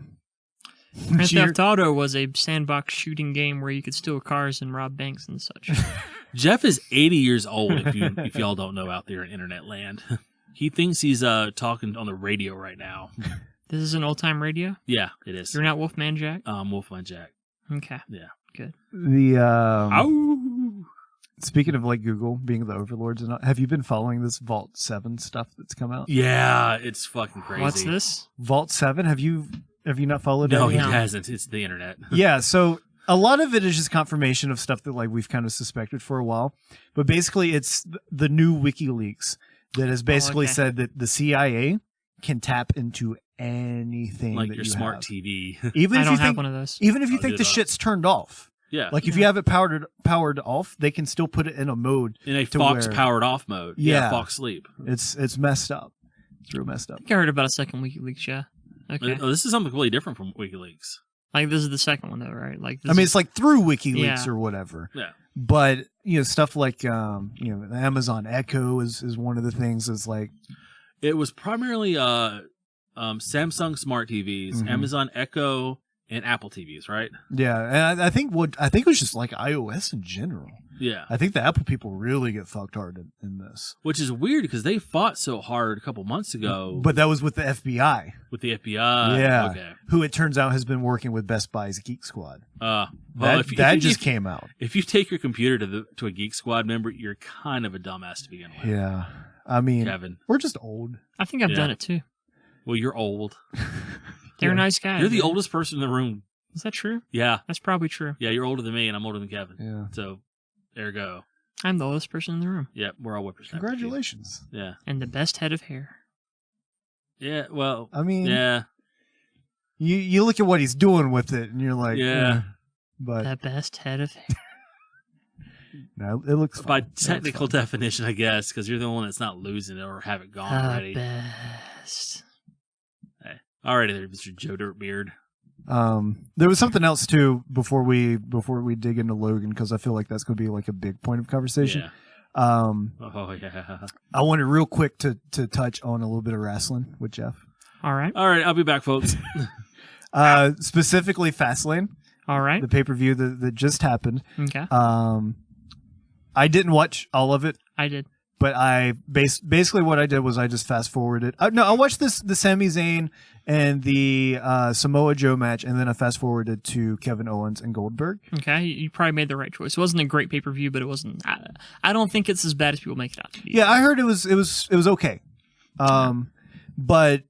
Speaker 3: Grand Theft Auto was a sandbox shooting game where you could steal cars and rob banks and such.
Speaker 2: Jeff is 80 years old, if y'all don't know out there in internet land. He thinks he's talking on the radio right now.
Speaker 3: This is an old-time radio?
Speaker 2: Yeah, it is.
Speaker 3: You're not Wolfman Jack?
Speaker 2: Wolfman Jack.
Speaker 3: Okay.
Speaker 2: Yeah.
Speaker 3: Good.
Speaker 1: Speaking of like Google being the overlords, and have you been following this Vault 7 stuff that's come out?
Speaker 2: Yeah, it's fucking crazy.
Speaker 3: What's this?
Speaker 1: Vault 7? Have you not followed it?
Speaker 2: No, he hasn't. It's the internet.
Speaker 1: Yeah, so a lot of it is just confirmation of stuff that like we've kind of suspected for a while. But basically it's the new WikiLeaks that has basically said that the CIA can tap into anything
Speaker 2: like
Speaker 1: that
Speaker 2: your
Speaker 1: you
Speaker 2: smart
Speaker 1: have.
Speaker 2: TV.
Speaker 1: Even
Speaker 3: I
Speaker 1: if
Speaker 3: don't
Speaker 1: you
Speaker 3: have
Speaker 1: think
Speaker 3: one of those.
Speaker 1: even if you think the shit's turned off.
Speaker 2: Yeah.
Speaker 1: Like if you have it powered off, they can still put it in a mode
Speaker 2: in a Fox powered off mode. Yeah, Fox Sleep.
Speaker 1: It's messed up. It's real messed up.
Speaker 3: I think I heard about a second WikiLeaks, yeah. Okay.
Speaker 2: Oh, this is something completely different from WikiLeaks.
Speaker 3: Like this is the second one though, right? Like
Speaker 1: I mean, it's like through WikiLeaks or whatever.
Speaker 2: Yeah.
Speaker 1: But stuff like the Amazon Echo is one of the things that's like
Speaker 2: it was primarily Samsung smart TVs, Amazon Echo, and Apple TVs, right?
Speaker 1: Yeah, and I think it was just like iOS in general.
Speaker 2: Yeah.
Speaker 1: I think the Apple people really get fucked hard in this.
Speaker 2: Which is weird because they fought so hard a couple months ago.
Speaker 1: But that was with the FBI.
Speaker 2: With the FBI.
Speaker 1: Yeah.
Speaker 2: Okay.
Speaker 1: Who it turns out has been working with Best Buy's Geek Squad.
Speaker 2: That
Speaker 1: just came out.
Speaker 2: If you take your computer to a Geek Squad member, you're kind of a dumbass to begin with.
Speaker 1: Yeah. I mean,
Speaker 2: Kevin.
Speaker 1: We're just old.
Speaker 3: I think I've done it too.
Speaker 2: Well, you're old.
Speaker 3: They're nice guys.
Speaker 2: You're the oldest person in the room.
Speaker 3: Is that true?
Speaker 2: Yeah.
Speaker 3: That's probably true.
Speaker 2: Yeah, you're older than me, and I'm older than Kevin.
Speaker 1: Yeah.
Speaker 2: So, there you go.
Speaker 3: I'm the oldest person in the room.
Speaker 2: Yeah, we're all whippersnappers.
Speaker 1: Congratulations.
Speaker 2: Yeah.
Speaker 3: And the best head of hair.
Speaker 2: Yeah, well.
Speaker 1: I mean.
Speaker 2: Yeah.
Speaker 1: You look at what he's doing with it, and you're like.
Speaker 2: Yeah.
Speaker 1: But.
Speaker 3: The best head of hair.
Speaker 1: No, it looks fun.
Speaker 2: By technical definition, I guess, because you're the one that's not losing it or have it gone already.
Speaker 3: Best.
Speaker 2: Hey. Alrighty there, Mr. Joe Dirtbeard.
Speaker 1: There was something else too before we dig into Logan, because I feel like that's going to be like a big point of conversation.
Speaker 2: Yeah.
Speaker 1: I wanted real quick to touch on a little bit of wrestling with Jeff.
Speaker 3: All right,
Speaker 2: I'll be back, folks.
Speaker 1: Specifically Fastlane.
Speaker 3: All right.
Speaker 1: The pay-per-view that just happened.
Speaker 3: Okay.
Speaker 1: I didn't watch all of it.
Speaker 3: I did.
Speaker 1: But I basically what I did was I just fast forwarded. No, I watched the Sami Zayn and the Samoa Joe match, and then I fast forwarded to Kevin Owens and Goldberg.
Speaker 3: Okay, you probably made the right choice. It wasn't a great pay-per-view, but it wasn't. I don't think it's as bad as people make it out to be.
Speaker 1: Yeah, I heard it was okay. But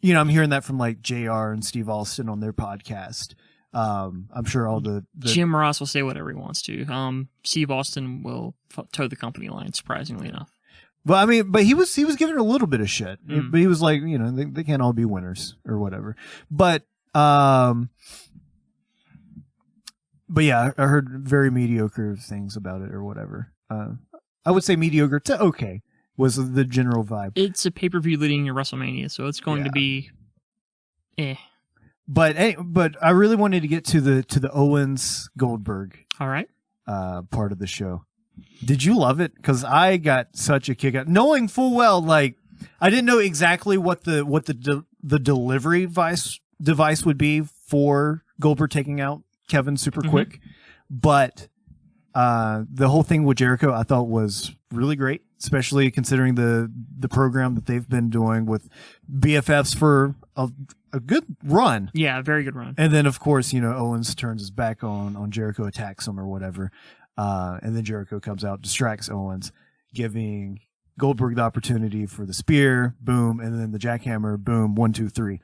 Speaker 1: I'm hearing that from like JR and Steve Austin on their podcast. I'm sure all the
Speaker 3: Jim Ross will say whatever he wants to. Steve Austin will toe the company line, surprisingly enough.
Speaker 1: Well, I mean, but he was giving a little bit of shit, but he was like, they can't all be winners or whatever. But yeah, I heard very mediocre things about it or whatever. I would say mediocre to okay was the general vibe.
Speaker 3: It's a pay-per-view leading to WrestleMania, so it's going to be
Speaker 1: But I really wanted to get to the Owens Goldberg
Speaker 3: all right
Speaker 1: part of the show. Did you love it? Because I got such a kick out, knowing full well, like I didn't know exactly what the delivery device would be for Goldberg taking out Kevin super quick, but the whole thing with Jericho I thought was really great, especially considering the program that they've been doing with BFFs for a good run.
Speaker 3: Yeah, a very good run.
Speaker 1: And then, of course, Owens turns his back on Jericho, attacks him or whatever. And then Jericho comes out, distracts Owens, giving Goldberg the opportunity for the spear, boom, and then the jackhammer, boom, 1, 2, 3.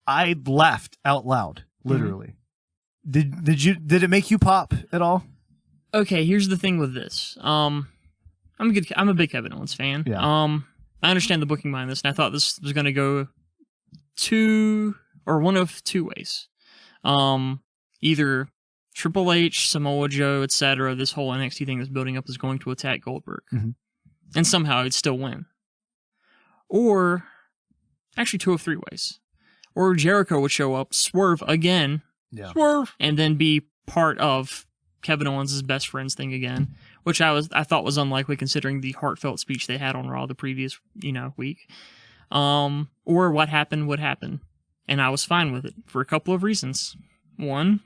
Speaker 1: I laughed out loud, literally. Did it make you pop at all?
Speaker 3: Okay, here's the thing with this. I'm a big Kevin Owens fan.
Speaker 1: Yeah.
Speaker 3: I understand the booking behind this, and I thought this was going to go one of two ways. Either Triple H, Samoa Joe, etc., this whole NXT thing that's building up is going to attack Goldberg. And somehow he'd still win. Or, actually 2 of 3 ways. Or Jericho would show up, swerve again,
Speaker 1: Yeah.
Speaker 2: Swerve.
Speaker 3: and then be part of Kevin Owens' best friends thing again, which I thought was unlikely considering the heartfelt speech they had on Raw the previous, week. Or what happened would happen. And I was fine with it for a couple of reasons. One,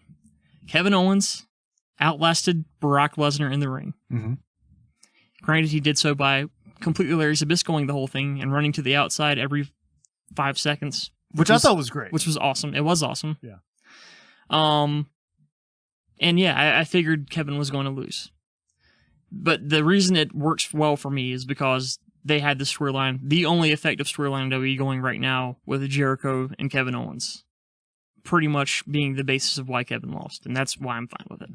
Speaker 3: Kevin Owens outlasted Brock Lesnar in the ring.
Speaker 1: Mm-hmm.
Speaker 3: Granted, he did so by completely Larry Zbyskoing the whole thing and running to the outside every 5 seconds.
Speaker 1: Which I thought was great.
Speaker 3: Which was awesome. It was awesome.
Speaker 1: Yeah.
Speaker 3: And yeah, I figured Kevin was going to lose. But the reason it works well for me is because they had the storyline, the only effective storyline in WWE going right now with Jericho and Kevin Owens, pretty much being the basis of why Kevin lost, and that's why I'm fine with it.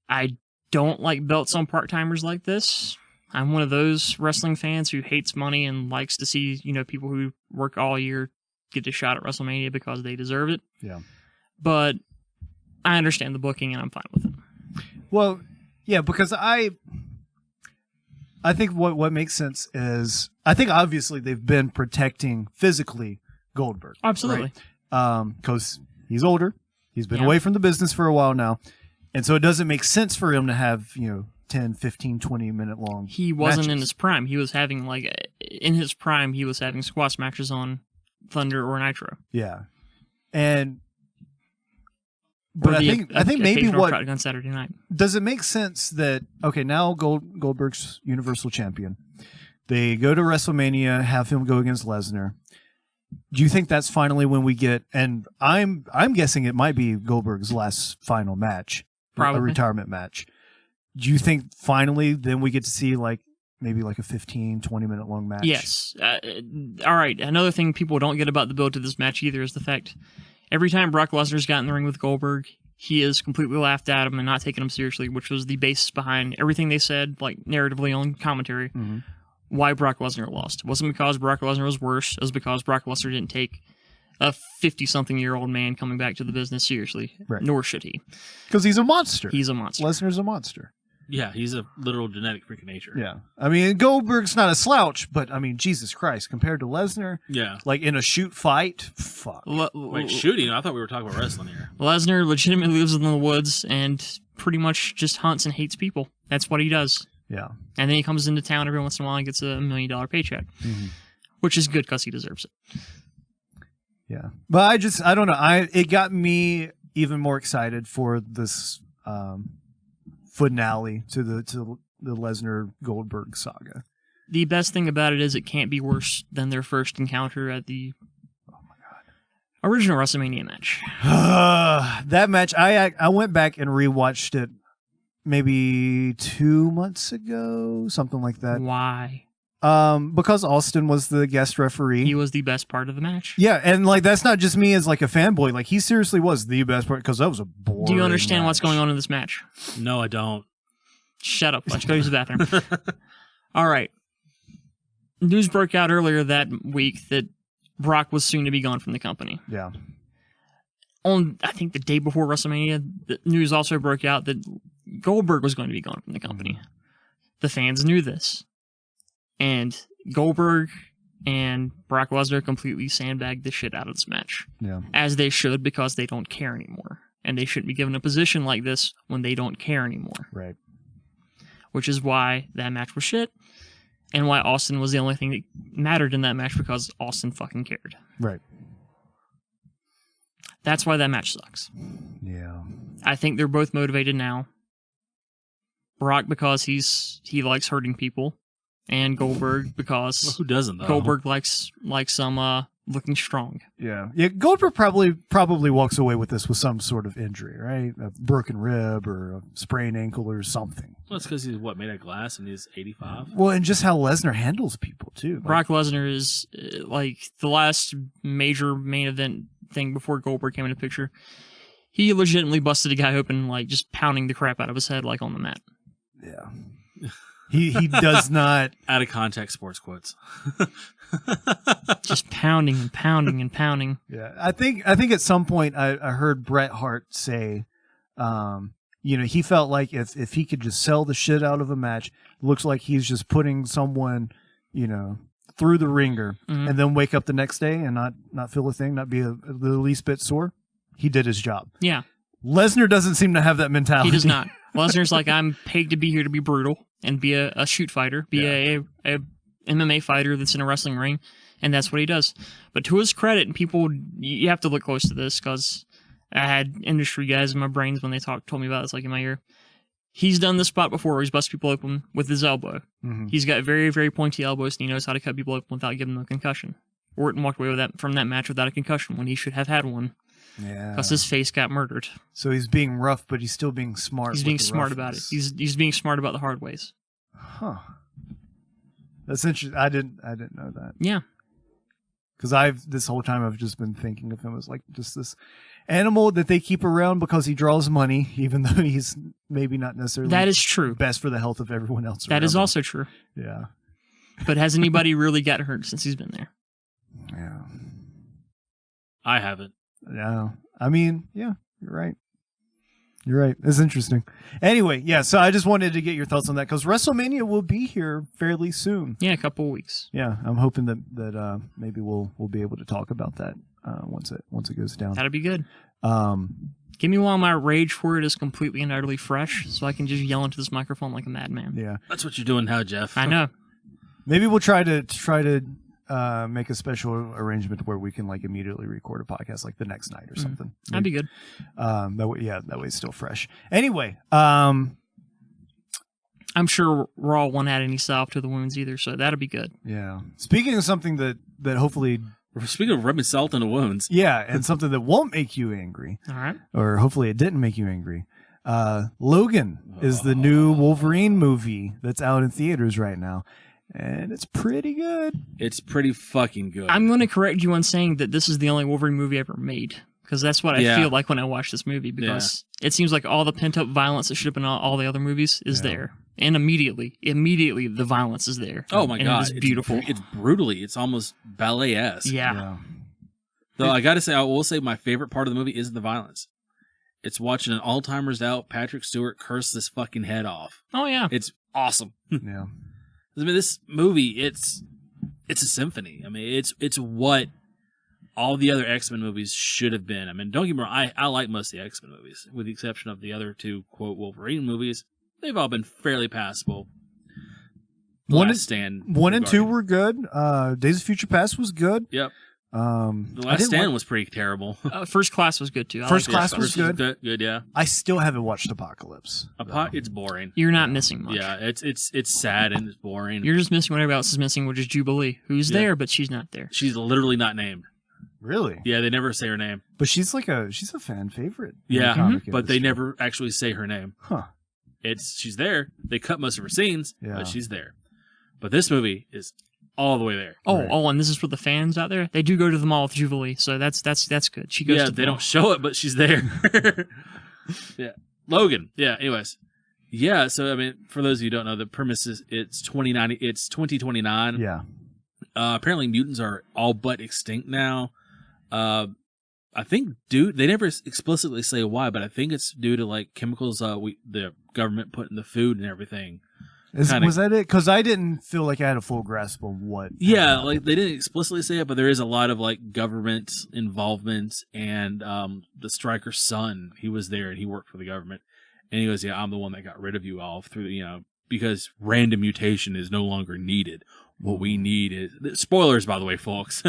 Speaker 3: I don't like belts on part-timers like this. I'm one of those wrestling fans who hates money and likes to see, people who work all year get a shot at WrestleMania because they deserve it.
Speaker 1: Yeah.
Speaker 3: But I understand the booking and I'm fine with it.
Speaker 1: Well, yeah, because I think what makes sense is, I think obviously they've been protecting physically Goldberg.
Speaker 3: Absolutely.
Speaker 1: Because he's older. He's been away from the business for a while now. And so it doesn't make sense for him to have, 10, 15, 20-minute long
Speaker 3: He wasn't in
Speaker 1: matches.
Speaker 3: his prime. He was having, in his prime, he was having squash matches on Thunder or Nitro.
Speaker 1: Yeah. But I think maybe
Speaker 3: occasional
Speaker 1: what
Speaker 3: Shotgun Saturday Night.
Speaker 1: does it make sense that now Goldberg's Universal Champion. They go to WrestleMania, have him go against Lesnar. Do you think that's finally when we get? And I'm guessing it might be Goldberg's last final match,
Speaker 3: Probably.
Speaker 1: a retirement match. Do you think finally then we get to see maybe a 15, 20-minute long match?
Speaker 3: Yes. All right. Another thing people don't get about the build to this match either is the fact every time Brock Lesnar's got in the ring with Goldberg, he has completely laughed at him and not taken him seriously, which was the basis behind everything they said, narratively on commentary, why Brock Lesnar lost. It wasn't because Brock Lesnar was worse. It was because Brock Lesnar didn't take a 50-something-year-old man coming back to the business seriously,
Speaker 1: Right.
Speaker 3: nor should he.
Speaker 1: Because he's a monster.
Speaker 3: He's a monster.
Speaker 1: Lesnar's a monster.
Speaker 2: Yeah, he's a literal genetic freak of nature.
Speaker 1: Yeah. I mean, Goldberg's not a slouch, but I mean, Jesus Christ, compared to Lesnar,
Speaker 2: Yeah.
Speaker 1: in a shoot fight, fuck.
Speaker 2: Wait, shooting? I thought we were talking about wrestling here.
Speaker 3: Lesnar legitimately lives in the woods and pretty much just hunts and hates people. That's what he does.
Speaker 1: Yeah.
Speaker 3: And then he comes into town every once in a while and gets $1 million paycheck, which is good because he deserves it.
Speaker 1: Yeah. But I don't know. It got me even more excited for this finale to the Lesnar Goldberg saga.
Speaker 3: The best thing about it is it can't be worse than their first encounter at the original WrestleMania match.
Speaker 1: That match, I went back and rewatched it maybe 2 months ago, something like that.
Speaker 3: Why?
Speaker 1: Because Austin was the guest referee.
Speaker 3: He was the best part of the match.
Speaker 1: Yeah, and that's not just me as a fanboy. He seriously was the best part because that was a boring
Speaker 3: Do you understand
Speaker 1: match.
Speaker 3: what's going on in this match?
Speaker 2: No, I don't.
Speaker 3: Shut up. Let's go use the bathroom. All right. News broke out earlier that week that Brock was soon to be gone from the company.
Speaker 1: Yeah.
Speaker 3: On, I think, the day before WrestleMania, the news also broke out that Goldberg was going to be gone from the company. The fans knew this. And Goldberg and Brock Lesnar completely sandbagged the shit out of this match.
Speaker 1: Yeah.
Speaker 3: As they should, because they don't care anymore. And they shouldn't be given a position like this when they don't care anymore.
Speaker 1: Right.
Speaker 3: Which is why that match was shit. And why Austin was the only thing that mattered in that match, because Austin fucking cared.
Speaker 1: Right.
Speaker 3: That's why that match sucks.
Speaker 1: Yeah.
Speaker 3: I think they're both motivated now. Brock because he likes hurting people, and Goldberg because
Speaker 2: Well, who doesn't, though?
Speaker 3: Goldberg likes looking strong.
Speaker 1: Yeah. Yeah. Goldberg probably walks away with this with some sort of injury, right? A broken rib or a sprained ankle or something.
Speaker 2: Well, it's because he's, made of glass and he's 85?
Speaker 1: Well, and just how Lesnar handles people, too.
Speaker 3: Brock Lesnar is the last major main event thing before Goldberg came into the picture. He legitimately busted a guy open, just pounding the crap out of his head, on the mat.
Speaker 1: Yeah. He does not.
Speaker 2: Out of context sports quotes.
Speaker 3: Just pounding and pounding and pounding.
Speaker 1: Yeah. I think at some point I heard Bret Hart say, he felt like if he could just sell the shit out of a match, it looks like he's just putting someone, through the ringer
Speaker 3: Mhm.
Speaker 1: and then wake up the next day and not feel a thing, not be the least bit sore, he did his job.
Speaker 3: Yeah,
Speaker 1: Lesnar doesn't seem to have that mentality.
Speaker 3: he does not. Lesnar's like, I'm paid to be here to be brutal and be a shoot fighter, be a MMA fighter that's in a wrestling ring, and that's what he does. But to his credit, and people, you have to look close to this because I had industry guys in my brains when they told me about this, like in my ear. He's done this spot before where he's busted people open with his elbow.
Speaker 1: Mhm.
Speaker 3: He's got very, very pointy elbows, and he knows how to cut people open without giving them a concussion. Orton walked away from that match without a concussion when he should have had one
Speaker 1: Yeah.
Speaker 3: because his face got murdered.
Speaker 1: So he's being rough, but he's still being smart.
Speaker 3: He's
Speaker 1: with
Speaker 3: being
Speaker 1: the
Speaker 3: smart about it.
Speaker 1: roughness.
Speaker 3: He's being smart about the hard ways.
Speaker 1: Huh. That's interesting. I didn't know that.
Speaker 3: Yeah.
Speaker 1: Because this whole time I've just been thinking of him as like just this animal that they keep around because he draws money, even though he's maybe not necessarily
Speaker 3: That is true.
Speaker 1: best for the health of everyone else.
Speaker 3: That is
Speaker 1: around him.
Speaker 3: also true.
Speaker 1: Yeah.
Speaker 3: But has anybody really got hurt since he's been there?
Speaker 1: Yeah.
Speaker 2: I haven't.
Speaker 1: Yeah. I mean, yeah, you're right. You're right. It's interesting. Anyway, yeah, so I just wanted to get your thoughts on that because WrestleMania will be here fairly soon.
Speaker 3: Yeah, a couple of weeks.
Speaker 1: Yeah, I'm hoping that maybe we'll be able to talk about that once it goes down.
Speaker 3: That'd be good.
Speaker 1: Um,
Speaker 3: Give me while my rage for it is completely and utterly fresh, so I can just yell into this microphone like a madman.
Speaker 1: yeah,
Speaker 2: That's what you're doing now, Jeff.
Speaker 3: I know.
Speaker 1: maybe we'll try to make a special arrangement where we can like immediately record a podcast like the next night or something.
Speaker 3: That'd be good.
Speaker 1: That way it's still fresh. Anyway,
Speaker 3: I'm sure Raw won't add any salve to the wounds either, so that'll be good.
Speaker 1: yeah. Speaking of something that hopefully,
Speaker 2: Speaking of rubbing salt into wounds,
Speaker 1: yeah, and something that won't make you angry,
Speaker 3: All right.
Speaker 1: or hopefully it didn't make you angry. Logan is the new Wolverine movie that's out in theaters right now, and it's pretty good.
Speaker 2: it's pretty fucking good.
Speaker 3: I'm going to correct you on saying that this is the only Wolverine movie ever made, because that's what I
Speaker 2: Yeah.
Speaker 3: feel like when I watch this movie, because it seems like all the pent-up violence that should have been in all the other movies is there. And immediately, the violence is there.
Speaker 2: Oh my
Speaker 3: And
Speaker 2: god,
Speaker 3: it is beautiful.
Speaker 2: It's brutally. It's almost ballet-esque.
Speaker 3: Yeah.
Speaker 2: Though I gotta say, I will say my favorite part of the movie isn't the violence. It's watching an Alzheimer's out Patrick Stewart curse this fucking head off.
Speaker 3: Oh, yeah.
Speaker 2: It's awesome.
Speaker 1: Yeah.
Speaker 2: I mean, this movie, it's a symphony. I mean, it's what all the other X-Men movies should have been. I mean, don't get me wrong, I like most of the X-Men movies, with the exception of the other two, quote, Wolverine movies. They've all been fairly passable.
Speaker 1: One
Speaker 2: Last Stand.
Speaker 1: and two
Speaker 2: regarding-
Speaker 1: were good. Days of Future Past was good.
Speaker 2: Yep.
Speaker 1: The
Speaker 2: The Last Stand was pretty terrible.
Speaker 3: First Class was good, too. I
Speaker 1: First
Speaker 3: like
Speaker 1: Class
Speaker 3: that.
Speaker 1: was good.
Speaker 2: Good, yeah.
Speaker 1: I still haven't watched Apocalypse.
Speaker 2: It's boring.
Speaker 3: You're not missing much.
Speaker 2: Yeah, it's sad and it's boring.
Speaker 3: You're just missing what everybody else is missing, which is Jubilee, who's
Speaker 2: Yeah.
Speaker 3: there, but she's not there.
Speaker 2: She's literally not named.
Speaker 1: Really?
Speaker 2: Yeah, they never say her name.
Speaker 1: But she's a fan favorite. in the
Speaker 2: Yeah,
Speaker 1: comic
Speaker 2: but they
Speaker 1: industry.
Speaker 2: never actually say her name.
Speaker 1: Huh.
Speaker 2: She's there. They cut most of her scenes,
Speaker 1: Yeah.
Speaker 2: but she's there. But this movie is all the way there.
Speaker 3: Oh, and this is for the fans out there. They do go to the mall with Jubilee, so that's good. She goes
Speaker 2: Yeah,
Speaker 3: to the
Speaker 2: they
Speaker 3: mall.
Speaker 2: don't show it, but she's there. Yeah, Logan. Yeah. Anyways, yeah. So I mean, for those of you who don't know, the premise is it's 2029.
Speaker 1: Yeah.
Speaker 2: Apparently, mutants are all but extinct now. I think they never explicitly say why, but I think it's due to like chemicals the government put in the food and everything.
Speaker 1: Was that it? Because I didn't feel like I had a full grasp of what.
Speaker 2: Yeah, like they didn't explicitly say it, but there is a lot of like government involvement, and the striker's son, he was there and he worked for the government, and he goes, "Yeah, I'm the one that got rid of you all through because random mutation is no longer needed. What we need is spoilers, by the way, folks.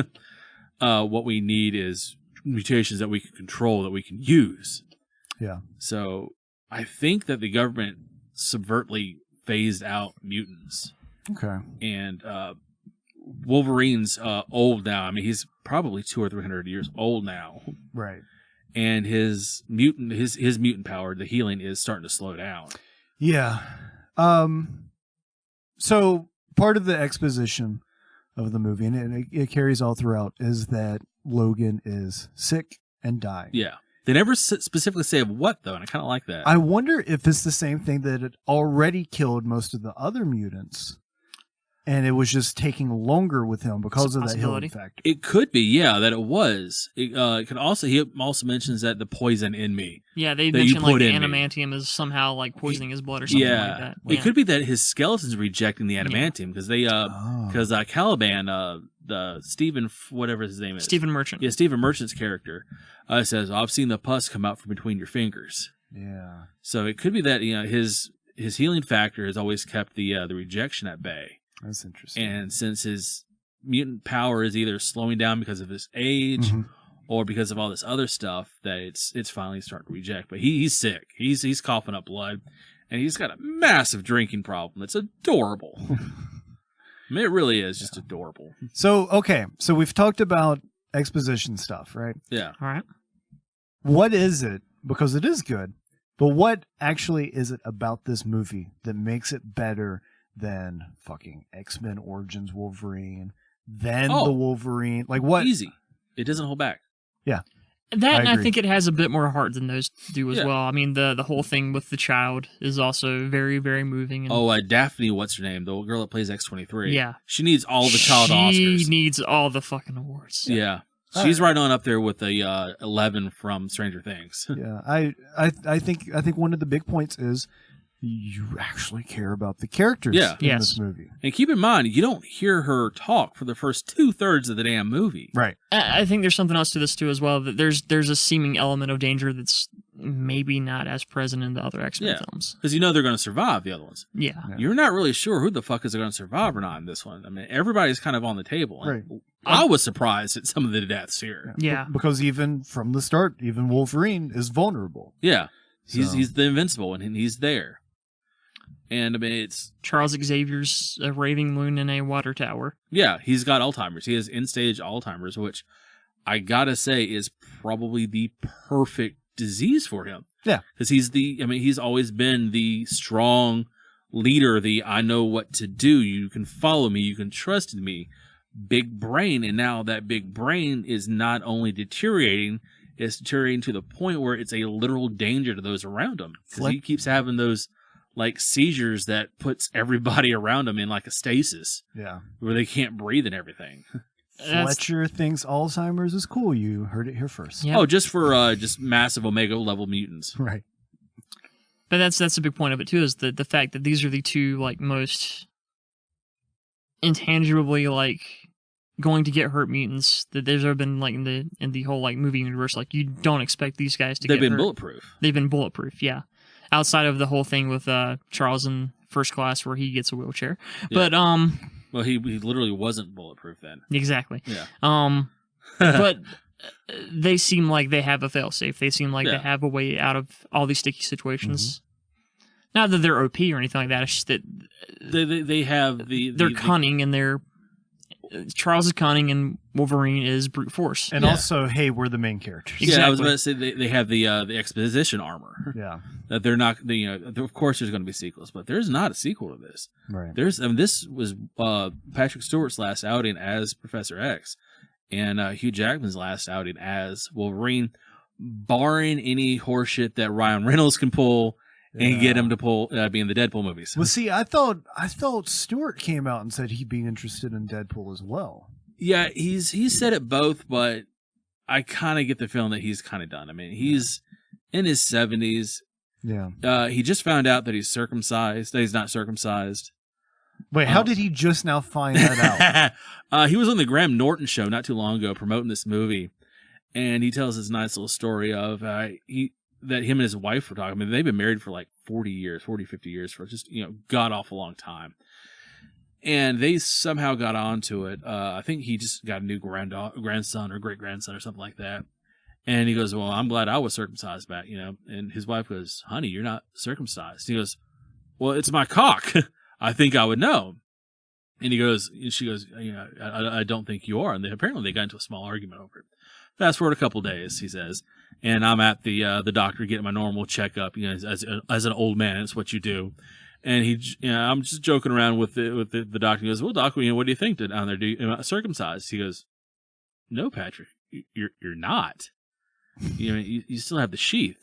Speaker 2: What we need is mutations that we can control, that we can use."
Speaker 1: Yeah.
Speaker 2: So I think that the government subvertly phased out mutants.
Speaker 1: Okay.
Speaker 2: And Wolverine's old now. I mean, he's probably 200 or 300 years old now.
Speaker 1: Right.
Speaker 2: And his mutant power, the healing, is starting to slow down.
Speaker 1: Yeah. So part of the exposition of the movie, and it carries all throughout, is that Logan is sick and dying.
Speaker 2: Yeah. They never specifically say of what, though, and I kind of like that.
Speaker 1: I wonder if it's the same thing that had already killed most of the other mutants, and it was just taking longer with him because of that
Speaker 3: possibility.
Speaker 1: healing factor.
Speaker 2: It could be, yeah, that it was. It could also. He also mentions that the poison in me.
Speaker 3: Yeah, they
Speaker 2: that you
Speaker 3: mentioned like
Speaker 2: put
Speaker 3: the
Speaker 2: in me.
Speaker 3: adamantium is somehow like poisoning his blood or something
Speaker 2: Yeah,
Speaker 3: like that.
Speaker 2: it could be that his skeleton's rejecting the adamantium because Caliban, the Stephen, whatever his name is,
Speaker 3: Stephen Merchant.
Speaker 2: Yeah, Stephen Merchant's character says, "I've seen the pus come out from between your fingers."
Speaker 1: Yeah.
Speaker 2: So it could be that his healing factor has always kept the rejection at bay.
Speaker 1: That's interesting.
Speaker 2: And since his mutant power is either slowing down because of his age or because of all this other stuff, that it's finally starting to reject. But he's sick. He's coughing up blood, and he's got a massive drinking problem. It's adorable. I mean, it really is just adorable.
Speaker 1: So we've talked about exposition stuff, right?
Speaker 2: Yeah.
Speaker 3: All right.
Speaker 1: What is it? Because it is good, but what actually is it about this movie that makes it better than fucking X-Men Origins Wolverine, then the Wolverine? Like what?
Speaker 2: Easy. It doesn't hold back.
Speaker 1: Yeah.
Speaker 3: That, and I
Speaker 1: agree.
Speaker 3: think it has a bit more heart than those do as
Speaker 2: Yeah.
Speaker 3: well. I mean, the whole thing with the child is also very, very moving. And
Speaker 2: Daphne, what's her name? The girl that plays X-23.
Speaker 3: Yeah.
Speaker 2: She needs all the child Oscars.
Speaker 3: She needs all the fucking awards.
Speaker 2: Yeah. She's right on up there with the 11 from Stranger Things.
Speaker 1: Yeah, I think one of the big points is you actually care about the characters in this movie.
Speaker 2: And keep in mind, you don't hear her talk for the first 2/3 of the damn movie.
Speaker 1: Right.
Speaker 3: I think there's something else to this too as well. That there's a seeming element of danger that's maybe not as present in the other X-Men films.
Speaker 2: Because you know they're going to survive the other ones.
Speaker 3: Yeah.
Speaker 2: You're not really sure who the fuck is going to survive or not in this one. I mean, everybody's kind of on the table.
Speaker 1: Right.
Speaker 2: I was surprised at some of the deaths here.
Speaker 3: Yeah.
Speaker 1: Because even from the start, even Wolverine is vulnerable.
Speaker 2: Yeah.
Speaker 1: So-
Speaker 2: He's the invincible, and he's there. And I mean, it's
Speaker 3: Charles Xavier's a raving loon in a water tower.
Speaker 2: yeah, he's got Alzheimer's. He has end-stage Alzheimer's, which I gotta say is probably the perfect disease for him.
Speaker 1: Yeah.
Speaker 2: Because he's always been the strong leader, the I know what to do, you can follow me, you can trust in me, big brain. And now that big brain is not only deteriorating, it's deteriorating to the point where it's a literal danger to those around him. Because he keeps having those like seizures that puts everybody around him in like a stasis.
Speaker 1: Yeah.
Speaker 2: Where they can't breathe and everything.
Speaker 1: Fletcher thinks Alzheimer's is cool. You heard it here first.
Speaker 3: Yeah.
Speaker 2: Oh, just for just massive Omega level mutants.
Speaker 1: Right.
Speaker 3: But that's a big point of it too, is the fact that these are the two like most intangibly like going to get hurt mutants that there's ever been like in the whole like movie universe. Like you don't expect these guys to
Speaker 2: They've
Speaker 3: get
Speaker 2: been
Speaker 3: hurt.
Speaker 2: bulletproof.
Speaker 3: They've been bulletproof, yeah. Outside of the whole thing with Charles in First Class where he gets a wheelchair.
Speaker 2: Yeah.
Speaker 3: But
Speaker 2: Well, he literally wasn't bulletproof then.
Speaker 3: exactly.
Speaker 2: Yeah.
Speaker 3: But they seem like they have a failsafe. They seem like they have a way out of all these sticky situations. Not that they're OP or anything like that. It's just that
Speaker 2: They have
Speaker 3: they're cunning and they're Charles is cunning and Wolverine is brute force.
Speaker 1: And also, hey, we're the main characters.
Speaker 2: Yeah, I was about to say they have the exposition armor.
Speaker 1: Yeah.
Speaker 2: That they're not. Of course, there's going to be sequels, but there's not a sequel to this.
Speaker 1: Right.
Speaker 2: This was Patrick Stewart's last outing as Professor X, and Hugh Jackman's last outing as Wolverine, barring any horseshit that Ryan Reynolds can pull and get him to pull be in the Deadpool movies.
Speaker 1: Well, see, I thought Stewart came out and said he'd be interested in Deadpool as well.
Speaker 2: Yeah, he's said it both, but I kind of get the feeling that he's kind of done. I mean, he's in his 70s.
Speaker 1: Yeah.
Speaker 2: He just found out that he's circumcised. That he's not circumcised.
Speaker 1: Wait, how did he just now find that out?
Speaker 2: He was on the Graham Norton show not too long ago promoting this movie, and he tells this nice little story of that him and his wife were talking. I mean, they've been married for like 40 years, 50 years, for just god awful long time. And they somehow got onto it. I think he just got a new grandson or great grandson or something like that. And he goes, well, I'm glad I was circumcised back, And his wife goes, honey, you're not circumcised. He goes, well, it's my cock. I think I would know. And she goes, I don't think you are. And apparently they got into a small argument over it. Fast forward a couple days, he says, and I'm at the doctor getting my normal checkup. As an old man, it's what you do. And I'm just joking around with the doctor. He goes, well, doctor, what do you think down there? Am I circumcised? He goes, no, Patrick, you're not. You still have the sheath.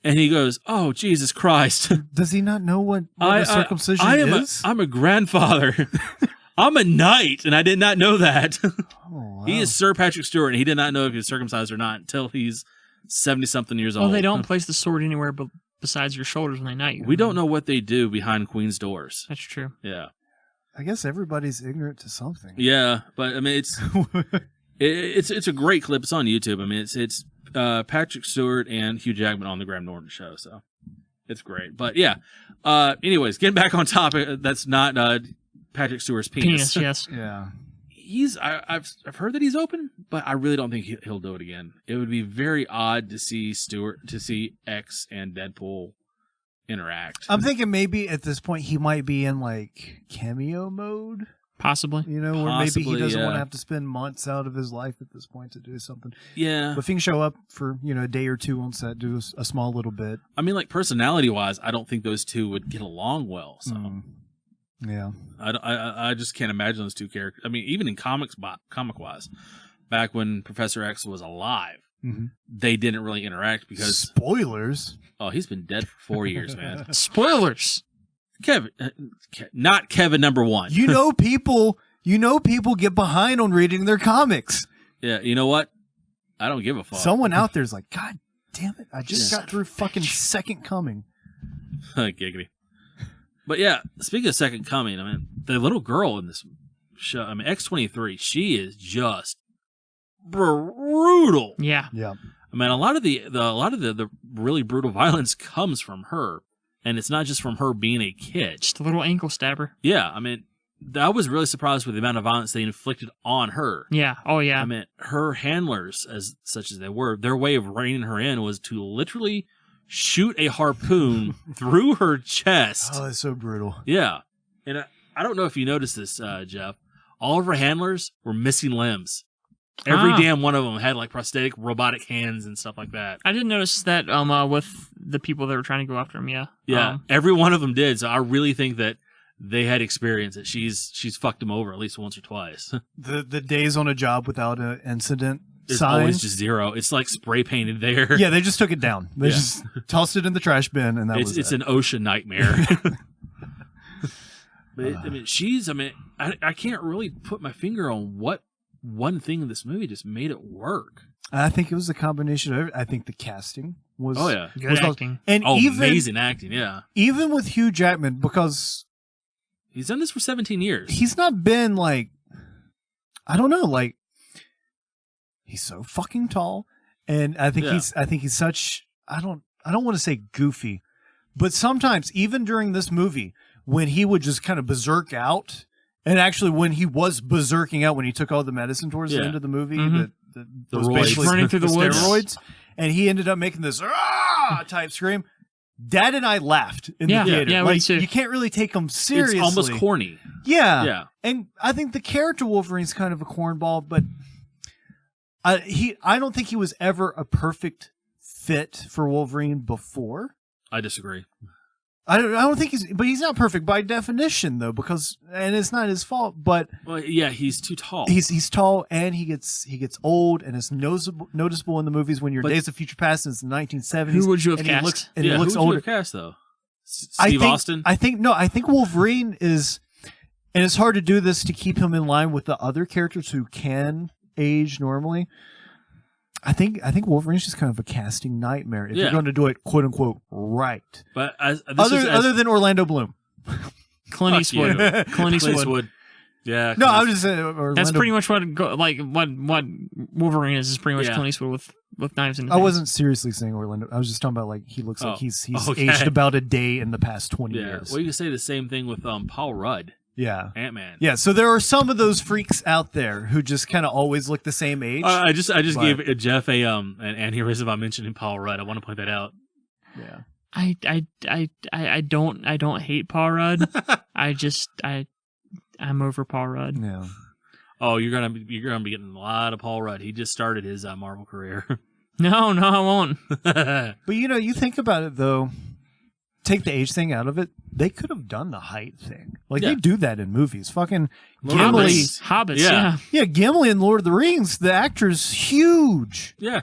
Speaker 2: And he goes, "Oh, Jesus Christ.
Speaker 1: Does he not know what the circumcision is?
Speaker 2: I'm a grandfather. I'm a knight, and I did not know that."
Speaker 1: Oh, wow.
Speaker 2: He is Sir Patrick Stewart, and he did not know if he was circumcised or not until he's 70-something years old.
Speaker 3: Well, they don't place the sword anywhere besides your shoulders when they knight you.
Speaker 2: We don't know what they do behind Queen's doors.
Speaker 3: That's true.
Speaker 2: Yeah.
Speaker 1: I guess everybody's ignorant to something.
Speaker 2: Yeah, but I mean, it's a great clip. It's on YouTube. I mean, it's Patrick Stewart and Hugh Jackman on the Graham Norton show, so it's great. But yeah, anyways, getting back on topic. That's not Patrick Stewart's penis.
Speaker 3: Yes.
Speaker 1: Yeah.
Speaker 2: I've heard that he's open, but I really don't think he'll do it again. It would be very odd to see X and Deadpool interact.
Speaker 1: I'm thinking maybe at this point he might be in like cameo mode.
Speaker 3: Possibly.
Speaker 1: You know, where maybe he doesn't
Speaker 2: yeah.
Speaker 1: want to have to spend months out of his life at this point to do something.
Speaker 2: Yeah.
Speaker 1: But if he can show up for, a day or two on set, do a small little bit.
Speaker 2: I mean, like, personality-wise, I don't think those two would get along well, so...
Speaker 1: Yeah.
Speaker 2: I just can't imagine those two characters. I mean, even in comic-wise, back when Professor X was alive, they didn't really interact because...
Speaker 1: Spoilers?
Speaker 2: Oh, he's been dead for 4 years, man.
Speaker 3: Spoilers!
Speaker 2: Kevin, not Kevin number one.
Speaker 1: People get behind on reading their comics.
Speaker 2: Yeah, you know what? I don't give a fuck.
Speaker 1: Someone out there's like, God damn it, I just got through fucking Second Coming.
Speaker 2: Giggity. But yeah, speaking of Second Coming, I mean, the little girl in this show, I mean, X-23, she is just brutal.
Speaker 3: Yeah.
Speaker 1: Yeah.
Speaker 2: I mean, a lot of the really brutal violence comes from her, and it's not just from her being a kid.
Speaker 3: Just a little ankle stabber.
Speaker 2: Yeah, I mean, I was really surprised with the amount of violence they inflicted on her.
Speaker 3: Yeah. Oh, yeah.
Speaker 2: I mean, her handlers, as such as they were, their way of reining her in was to literally shoot a harpoon through her chest.
Speaker 1: Oh, that's so brutal.
Speaker 2: Yeah. And I don't know if you noticed this, Jeff. All of her handlers were missing limbs. Every damn one of them had like prosthetic robotic hands and stuff like that.
Speaker 3: I did notice that with the people that were trying to go after him, yeah.
Speaker 2: Yeah, every one of them did. So I really think that they had experience that she's fucked them over at least once or twice.
Speaker 1: The days on a job without an incident
Speaker 2: It's
Speaker 1: sign.
Speaker 2: always just 0. It's like spray painted there.
Speaker 1: Yeah, they just took it down. They just tossed it in the trash bin, and
Speaker 2: It's an ocean nightmare. But I mean, I can't really put my finger on what one thing in this movie just made it work.
Speaker 1: I think it was a combination of everything. I think the casting was
Speaker 3: Good acting.
Speaker 1: and
Speaker 2: Amazing acting, yeah.
Speaker 1: Even with Hugh Jackman, because
Speaker 2: He's done this for 17 years.
Speaker 1: he's not been like, I don't know, like he's so fucking tall, and I think he's such, I don't want to say goofy, but sometimes even during this movie when he would just kind of berserk out, and actually when he was berserking out when he took all the medicine towards the end of the movie, that was
Speaker 2: roids.
Speaker 1: basically
Speaker 3: Running through the woods.
Speaker 1: steroids, and he ended up making this type scream. Dad and I laughed in the theater.
Speaker 3: Yeah,
Speaker 1: like,
Speaker 3: we too.
Speaker 1: you can't really take him seriously.
Speaker 2: It's almost corny.
Speaker 1: Yeah.
Speaker 2: Yeah.
Speaker 1: And I think the character Wolverine's kind of a cornball, but I don't think he was ever a perfect fit for Wolverine before.
Speaker 2: I disagree.
Speaker 1: I don't think he's not perfect by definition though, and it's not his fault, but
Speaker 2: Well, yeah, he's too tall.
Speaker 1: he's tall and he gets old, and it's noticeable in the movies when your Days of Future Past is the 1970s.
Speaker 3: Who would you have
Speaker 1: and
Speaker 3: cast?
Speaker 1: He looks
Speaker 2: who would
Speaker 1: older.
Speaker 2: you have cast though? Steve Austin?
Speaker 1: I think Wolverine is, and it's hard to do this to keep him in line with the other characters who can age normally. I think Wolverine's just kind of a casting nightmare if you're going to do it quote unquote right.
Speaker 2: But
Speaker 1: other than Orlando Bloom.
Speaker 3: Clint Eastwood. Clint Eastwood.
Speaker 2: Yeah.
Speaker 1: No, I was just saying Orlando.
Speaker 3: That's pretty much what Wolverine is pretty much Clint Eastwood with knives in his
Speaker 1: I
Speaker 3: hands.
Speaker 1: wasn't seriously saying Orlando. I was just talking about like he looks like he's
Speaker 2: okay.
Speaker 1: aged about a day in the past 20 years.
Speaker 2: Well, you can say the same thing with Paul Rudd.
Speaker 1: Yeah.
Speaker 2: Ant-Man.
Speaker 1: Yeah, so there are some of those freaks out there who just kind of always look the same age.
Speaker 2: I just gave Jeff an aneurysm by mentioning Paul Rudd. I want to point that out.
Speaker 1: Yeah.
Speaker 3: I don't hate Paul Rudd. I'm over Paul Rudd.
Speaker 1: Yeah.
Speaker 2: Oh, you're gonna be getting a lot of Paul Rudd. He just started his Marvel career.
Speaker 3: No, I won't.
Speaker 1: But you think about it though. Take the age thing out of it. They could have done the height thing. Like they do that in movies. Fucking
Speaker 3: Hobbits, yeah.
Speaker 1: Yeah, Gimli in Lord of the Rings, the actor's huge.
Speaker 2: Yeah.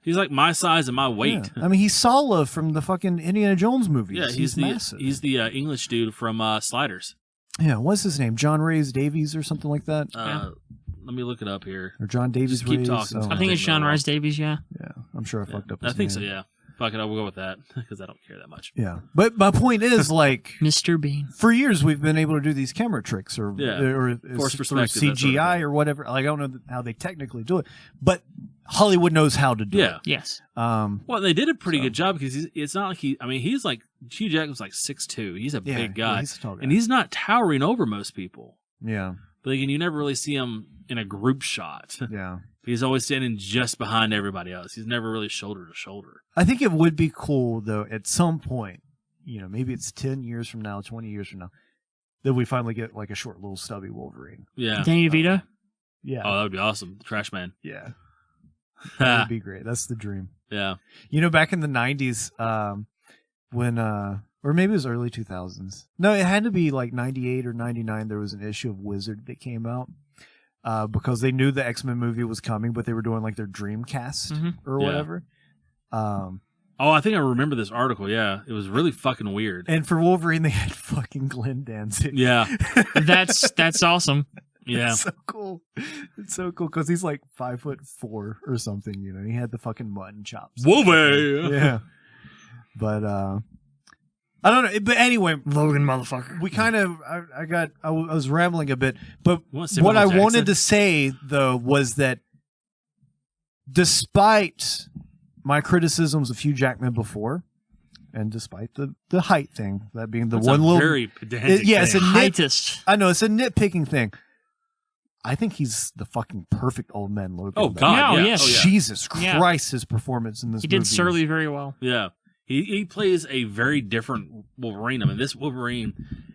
Speaker 2: He's like my size and my weight.
Speaker 1: Yeah. I mean, he's Sala from the fucking Indiana Jones movies.
Speaker 2: Yeah, he's
Speaker 1: massive.
Speaker 2: He's the English dude from Sliders.
Speaker 1: Yeah, what's his name? John Rhys Davies or something like that?
Speaker 2: Let me look it up here.
Speaker 1: Or John Davies.
Speaker 2: Just keep
Speaker 1: Reyes?
Speaker 2: talking.
Speaker 1: Oh.
Speaker 3: I think it's Sean Rice Davies. Yeah.
Speaker 1: Yeah, I'm sure I fucked up his
Speaker 2: I think
Speaker 1: name.
Speaker 2: so, yeah. Fuck it, I will go with that because I don't care that much.
Speaker 1: Yeah, but my point is, like,
Speaker 3: Mr. Bean.
Speaker 1: for years we've been able to do these camera tricks or
Speaker 2: Forced
Speaker 1: through
Speaker 2: perspective, that
Speaker 1: CGI
Speaker 2: sort of thing.
Speaker 1: or whatever. Like, I don't know how they technically do it, but Hollywood knows how to do
Speaker 2: Yeah.
Speaker 1: it.
Speaker 3: Yes.
Speaker 2: Well, they did a pretty good job because it's not like he's like, Hugh Jackman's like 6'2". He's a big guy.
Speaker 1: Yeah, he's a tall guy.
Speaker 2: And he's not towering over most people.
Speaker 1: Yeah,
Speaker 2: But again, you never really see him in a group shot.
Speaker 1: yeah.
Speaker 2: He's always standing just behind everybody else. He's never really shoulder to shoulder.
Speaker 1: I think it would be cool, though, at some point, maybe it's 10 years from now, 20 years from now, that we finally get like a short little stubby Wolverine.
Speaker 2: Yeah.
Speaker 3: Danny DeVito.
Speaker 1: Yeah.
Speaker 2: Oh, that would be awesome. The Trash Man.
Speaker 1: Yeah. That would be great. That's the dream.
Speaker 2: Yeah.
Speaker 1: Back in the 90s, when, or maybe it was early 2000s. No, it had to be like 98 or 99. There was an issue of Wizard that came out. Because they knew the X-Men movie was coming, but they were doing like their Dreamcast or
Speaker 2: Yeah.
Speaker 1: whatever.
Speaker 2: Oh, I think I remember this article. Yeah. It was really fucking weird.
Speaker 1: And for Wolverine, they had fucking Glenn Danzig.
Speaker 2: Yeah.
Speaker 3: That's awesome.
Speaker 2: Yeah.
Speaker 1: It's so cool. It's so cool because he's like 5'4" or something. He had the fucking mutton chops.
Speaker 2: Wolverine.
Speaker 1: Yeah. But I don't know. But anyway,
Speaker 3: Logan, motherfucker.
Speaker 1: we kind of I was rambling a bit, but
Speaker 2: You want to say
Speaker 1: what I
Speaker 2: Michael
Speaker 1: wanted
Speaker 2: Jackson?
Speaker 1: to say though was that despite my criticisms of Hugh Jackman before, and despite the height thing, that being the
Speaker 2: That's
Speaker 1: one
Speaker 2: a
Speaker 1: little
Speaker 2: very pedantic
Speaker 1: it's a
Speaker 2: thing.
Speaker 3: Heightest.
Speaker 1: I know it's a nitpicking thing. I think he's the fucking perfect old man Logan.
Speaker 2: Oh,
Speaker 1: though.
Speaker 2: God.
Speaker 3: No,
Speaker 2: Yeah.
Speaker 3: yes.
Speaker 2: Oh, yeah.
Speaker 1: Jesus
Speaker 3: Yeah.
Speaker 1: Christ, his performance in this
Speaker 3: He
Speaker 1: movie.
Speaker 3: did Surly very well.
Speaker 2: Yeah. He plays a very different Wolverine. I mean, this Wolverine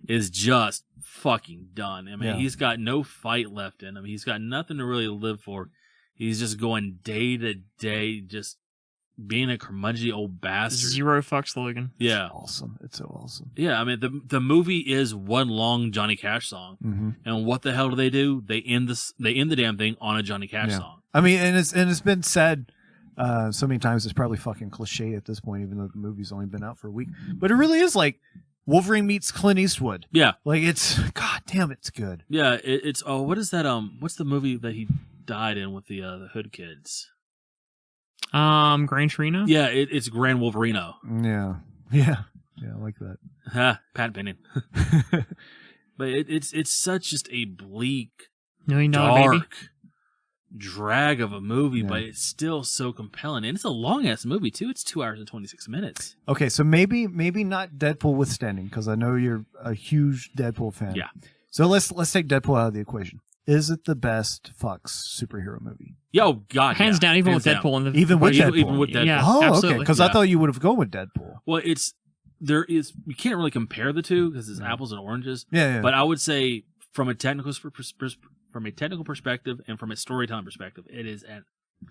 Speaker 2: is just fucking done. I mean,
Speaker 1: Yeah.
Speaker 2: he's got no fight left in him. He's got nothing to really live for. He's just going day to day, just being a curmudgeonly old bastard.
Speaker 3: Zero fucks Logan.
Speaker 2: Yeah.
Speaker 1: Awesome. It's so awesome.
Speaker 2: Yeah, I mean, the movie is one long Johnny Cash song.
Speaker 1: Mm-hmm.
Speaker 2: And what the hell do? They end the damn thing on a Johnny Cash song.
Speaker 1: I mean, and it's been said so many times. It's probably fucking cliche at this point, even though the movie's only been out for a week. But it really is like Wolverine meets Clint Eastwood.
Speaker 2: Yeah.
Speaker 1: Like it's god damn, it's good.
Speaker 2: Yeah, it's what is that? What's the movie that he died in with the Hood Kids?
Speaker 3: Gran Torino.
Speaker 2: Yeah, it's Gran Wolverino.
Speaker 1: Yeah, yeah, I like that.
Speaker 2: Ha, Pat Penning. But it's such just a bleak,
Speaker 3: $1 Million Baby.
Speaker 2: dark drag of a movie,
Speaker 1: Yeah.
Speaker 2: but it's still so compelling, and it's a long ass movie too. It's 2 hours and 26 minutes.
Speaker 1: Okay, so maybe not Deadpool withstanding, because I know you're a huge Deadpool fan.
Speaker 2: Yeah.
Speaker 1: So let's take Deadpool out of the equation. Is it the best fucks superhero movie?
Speaker 2: Yo, God,
Speaker 3: Hands
Speaker 2: yeah.
Speaker 3: down, even
Speaker 2: Hands
Speaker 3: with
Speaker 2: down.
Speaker 3: Deadpool in the
Speaker 1: Even with Deadpool.
Speaker 2: Even with Deadpool.
Speaker 3: Yeah,
Speaker 1: Oh, okay.
Speaker 3: absolutely.
Speaker 1: Because I
Speaker 2: Yeah.
Speaker 1: thought you would have gone with Deadpool.
Speaker 2: Well, you can't really compare the two because it's apples and oranges.
Speaker 1: Yeah.
Speaker 2: But I would say from a technical perspective and from a storytelling perspective, it is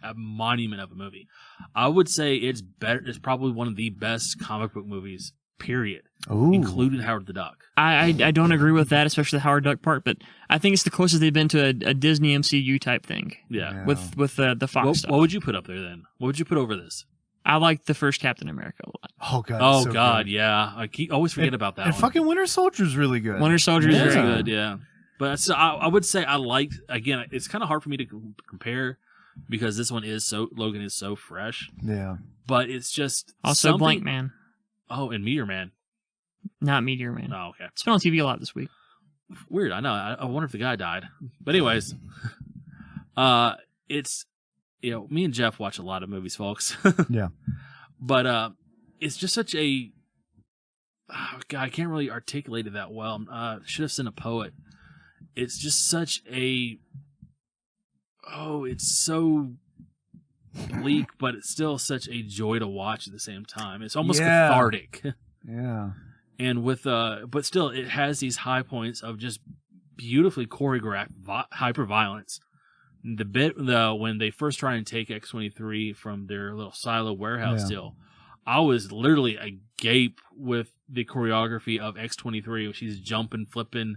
Speaker 2: a monument of a movie. I would say it's better. It's probably one of the best comic book movies, period,
Speaker 1: Ooh.
Speaker 2: including Howard the Duck.
Speaker 3: I don't agree with that, especially the Howard Duck part, but I think it's the closest they've been to a Disney MCU type thing
Speaker 2: Yeah.
Speaker 3: with the Fox stuff.
Speaker 2: What would you put up there then? What would you put over this?
Speaker 3: I like the first Captain America a lot.
Speaker 1: Oh god.
Speaker 2: Oh
Speaker 1: it's so
Speaker 2: God,
Speaker 1: good.
Speaker 2: yeah. I always forget about that
Speaker 1: And
Speaker 2: one.
Speaker 1: fucking Winter Soldier's really good.
Speaker 3: Winter Soldier is
Speaker 1: Yeah.
Speaker 2: Very
Speaker 3: very
Speaker 2: good, yeah. But so I would say I liked, again, it's kind of hard for me to compare because this one Logan is so fresh,
Speaker 1: Yeah.
Speaker 2: but it's just
Speaker 3: Also
Speaker 2: something-
Speaker 3: Blank Man,
Speaker 2: Oh, and Meteor Man.
Speaker 3: not Meteor Man.
Speaker 2: Oh, okay.
Speaker 3: It's been on TV a lot this week.
Speaker 2: Weird. I know. I wonder if the guy died. But anyways, it's, me and Jeff watch a lot of movies, folks.
Speaker 1: Yeah.
Speaker 2: But it's just such a, God, I can't really articulate it that well. Should have sent a poet. It's just such a, it's so bleak, but it's still such a joy to watch at the same time. It's almost
Speaker 1: Yeah.
Speaker 2: cathartic.
Speaker 1: Yeah.
Speaker 2: And but still, it has these high points of just beautifully choreographed hyper violence. The bit when they first try and take X-23 from their little silo warehouse
Speaker 1: Yeah.
Speaker 2: deal, I was literally agape with the choreography of X-23. She's jumping, flipping,